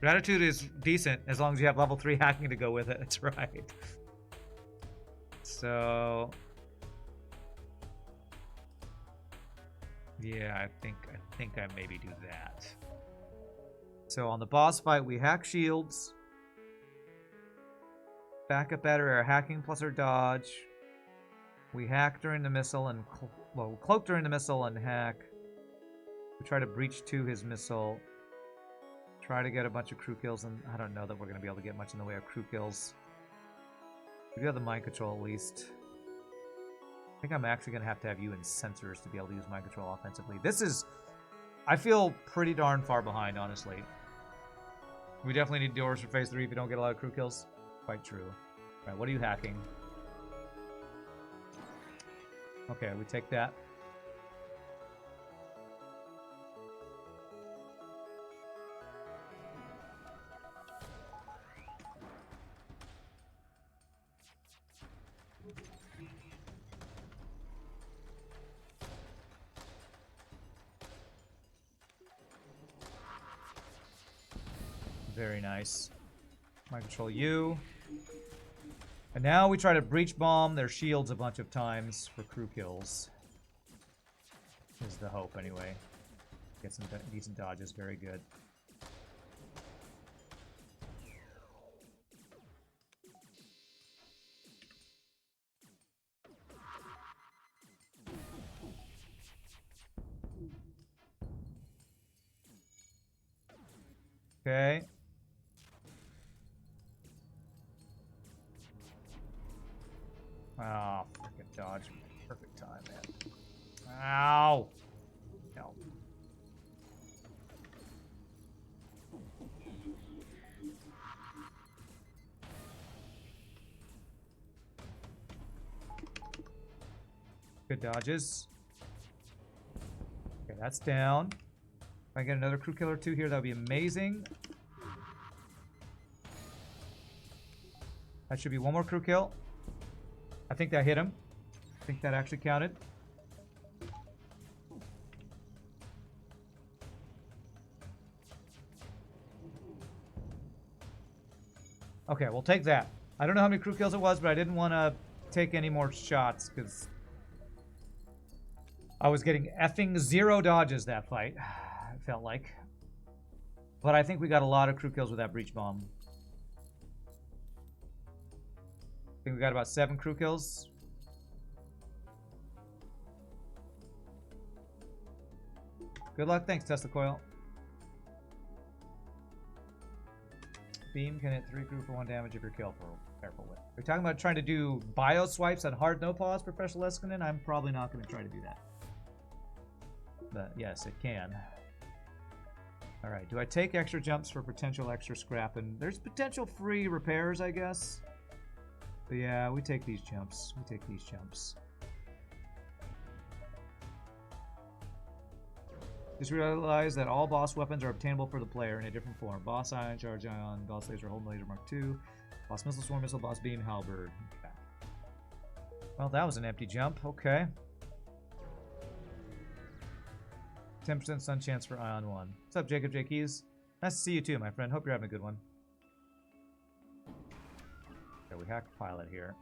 Gratitude is decent as long as you have level 3 hacking to go with it. That's right. So... yeah, I think I maybe do that. So on the boss fight, we hack shields. Backup battery, our hacking plus our dodge. We hack during the missile and... well, cloak during the missile and hack. We try to breach to his missile. Try to get a bunch of crew kills, and I don't know that we're going to be able to get much in the way of crew kills. We do have the mind control at least. I think I'm actually going to have you in sensors to be able to use mind control offensively. This is... I feel pretty darn far behind, honestly. We definitely need doors for phase 3 if you don't get a lot of crew kills. Quite true. Alright, what are you hacking? Okay, we take that. Very nice. Mind control you. And now we try to breach bomb their shields a bunch of times for crew kills. Is the hope, anyway. Get some decent dodges. Very good. Okay. Oh, freaking dodge. Perfect time, man. Ow! No. Good dodges. Okay, that's down. If I get another crew killer 2 here, that would be amazing. That should be 1 more crew kill. I think that hit him. I think that actually counted. Okay, we'll take that. I don't know how many crew kills it was, but I didn't want to take any more shots because I was getting effing 0 dodges that fight, it felt like. But I think we got a lot of crew kills with that breach bomb. I think we got about 7 crew kills. Good luck. Thanks, Tesla Coil. Beam can hit 3 crew for 1 damage if you're careful with. Are you talking about trying to do bio swipes on hard no pause, Professor Leskinen? I'm probably not going to try to do that. But yes, it can. Alright, do I take extra jumps for potential extra scrap? And there's potential free repairs, I guess. But yeah, we take these jumps. We take these jumps. Just realize that all boss weapons are obtainable for the player in a different form. Boss Ion, Charge Ion, Boss Laser, Hold Laser Mark II, Boss Missile, Swarm Missile, Boss Beam, Halberd. Okay. Well, that was an empty jump. Okay. 10% stun chance for Ion 1. What's up, Jacob J. Keys? Nice to see you too, my friend. Hope you're having a good one. Okay, we hacked pilot here.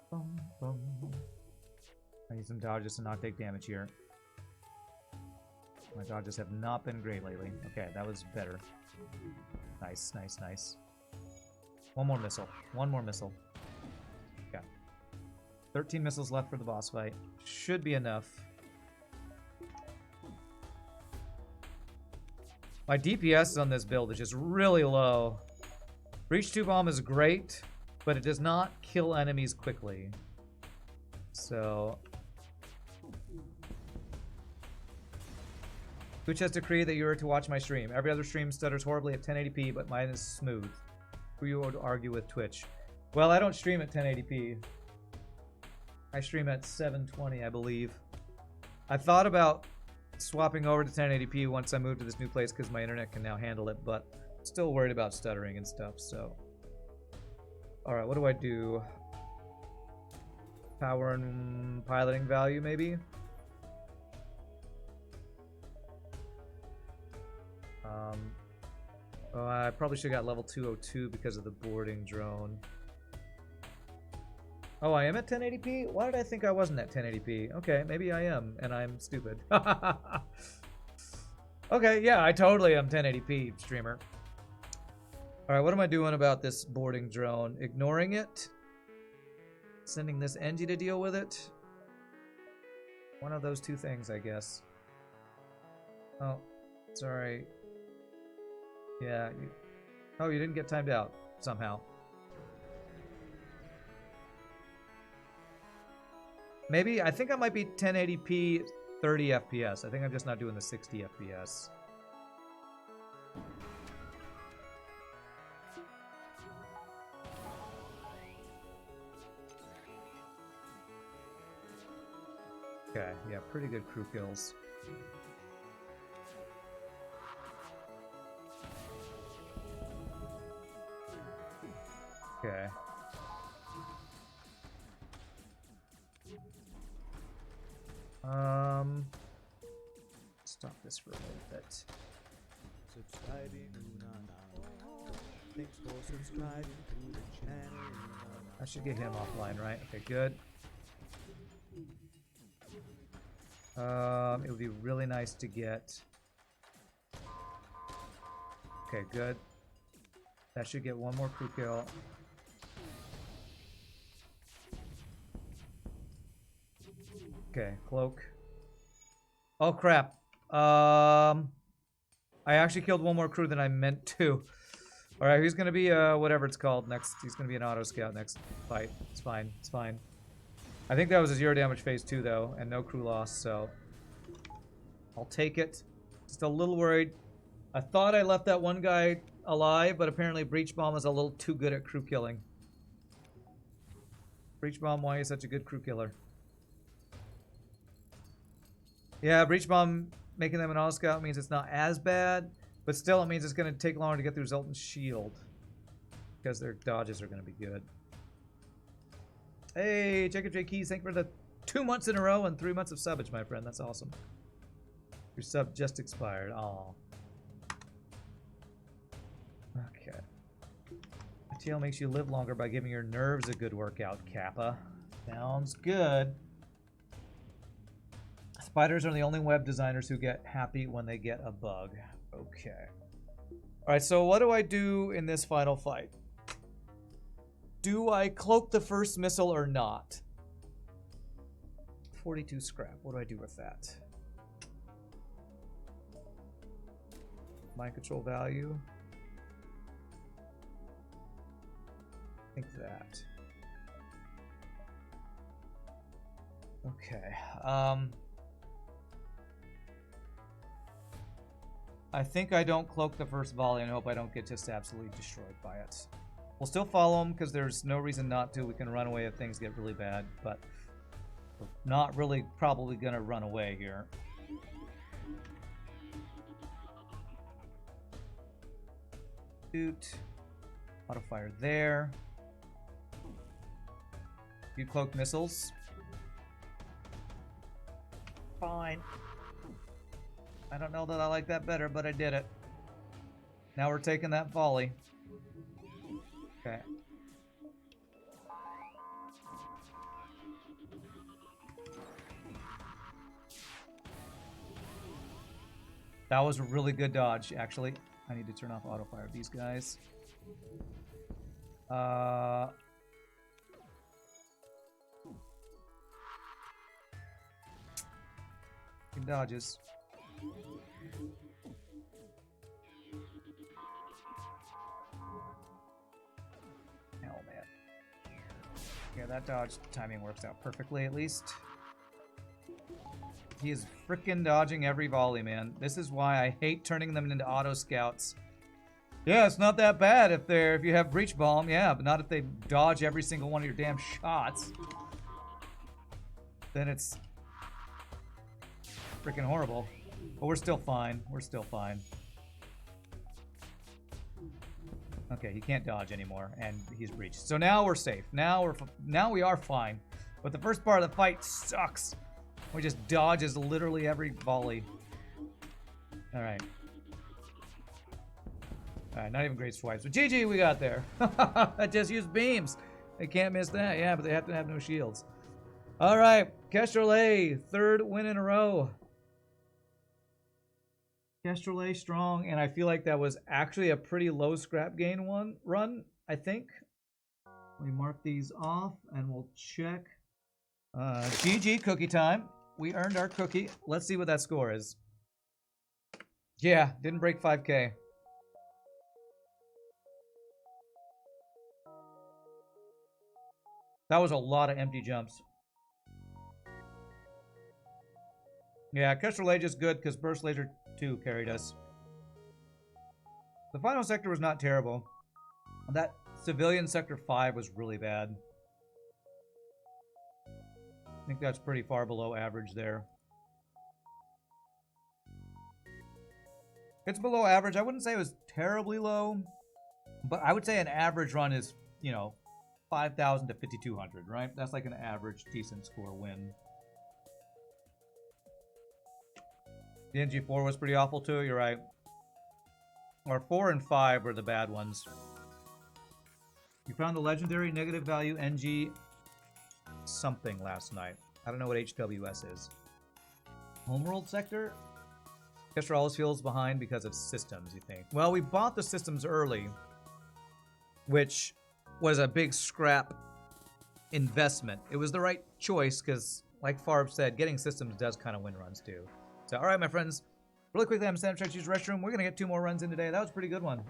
Bum, bum. I need some dodges to not take damage here. My dodges have not been great lately. Okay, that was better. Nice, nice, nice. One more missile. One more missile. Okay. 13 missiles left for the boss fight. Should be enough. My DPS on this build is just really low. Breach 2 bomb is great, but it does not kill enemies quickly. So Twitch has decreed that you are to watch my stream. Every other stream stutters horribly at 1080p, but mine is smooth. Who you would argue with Twitch? Well, I don't stream at 1080p. I stream at 720, I believe. I thought about swapping over to 1080p once I move to this new place because my internet can now handle it, but still worried about stuttering and stuff, so. Alright, what do I do? Power and piloting value, maybe? Oh, I probably should have got level 202 because of the boarding drone. Oh, I am at 1080p? Why did I think I wasn't at 1080p? Okay, maybe I am, and I'm stupid. Okay, yeah, I totally am 1080p streamer. Alright, what am I doing about this boarding drone? Ignoring it? Sending this Engie to deal with it? One of those two things, I guess. Oh, sorry. Yeah. Oh, you didn't get timed out somehow. Maybe, I think I might be 1080p 30 FPS. I think I'm just not doing the 60 FPS. Okay, yeah, pretty good crew kills. Okay. Stop this for a little bit. Subscribing Thanks for subscribing to the channel. I should get him offline, right? Okay, good. It would be really nice to get. Okay, good. That should get one more crew kill. Okay, cloak. Oh crap. I actually killed one more crew than I meant to. Alright, he's gonna be whatever it's called next. He's gonna be an auto scout next fight. It's fine, it's fine. I think that was a 0 damage phase 2 though, and no crew loss, so I'll take it. Just a little worried. I thought I left that one guy alive, but apparently Breach Bomb is a little too good at crew killing. Breach Bomb, why are you such a good crew killer? Yeah, Breach Bomb making them an auto scout means it's not as bad, but still it means it's going to take longer to get through Zoltan's shield because their dodges are going to be good. Hey, Jacob J. Keys, thank you for the 2 months in a row and 3 months of subbage, my friend. That's awesome. Your sub just expired. Aw. Okay. FTL makes you live longer by giving your nerves a good workout, Kappa. Sounds good. Spiders are the only web designers who get happy when they get a bug. Okay. Alright, so what do I do in this final fight? Do I cloak the first missile or not? 42 scrap. What do I do with that? Mind control value. I think that. Okay. I think I don't cloak the first volley and hope I don't get just absolutely destroyed by it. We'll still follow him because there's no reason not to. We can run away if things get really bad, but we're not really probably going to run away here. Shoot. Auto fire there. You cloak missiles. Fine. I don't know that I like that better, but I did it. Now we're taking that volley. Okay. That was a really good dodge, actually. I need to turn off auto fire of these guys. Dodges. Hell, man. Yeah, that dodge timing works out perfectly, at least. He is freaking dodging every volley, man. This is why I hate turning them into auto scouts. Yeah, it's not that bad if you have breach bomb, yeah, but not if they dodge every single one of your damn shots. Then it's freaking horrible. But we're still fine. We're still fine. Okay, he can't dodge anymore, and he's breached. So now we're safe. Now we are fine. But the first part of the fight sucks. We just dodges literally every volley. All right. All right, not even great swipes. But GG, we got there. I just used beams. They can't miss that. Yeah, but they have to have no shields. All right, Kestrel A, third win in a row. Kestrel A strong, and I feel like that was actually a pretty low scrap gain run, I think. Let me mark these off, and we'll check. GG, cookie time. We earned our cookie. Let's see what that score is. Yeah, didn't break 5K. That was a lot of empty jumps. Yeah, Kestrel A just good because Burst Laser 2 carried us. The final sector was not terrible. That civilian sector 5 was really bad. I think that's pretty far below average there. It's below average. I wouldn't say it was terribly low, but I would say an average run is, you know, 5,000 to 5,200, right? That's like an average decent score win. The NG4 was pretty awful too, you're right. Or 4 and 5 were the bad ones. You found the legendary negative value NG something last night. I don't know what HWS is. Homeworld sector? Kestrel always feels behind because of systems, you think? Well, we bought the systems early, which was a big scrap investment. It was the right choice because, like Farb said, getting systems does kind of win runs too. So, all right, my friends. Really quickly, I'm standing to use the restroom. We're going to get 2 more runs in today. That was a pretty good one.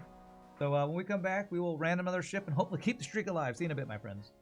So when we come back, we will random another ship and hopefully keep the streak alive. See you in a bit, my friends.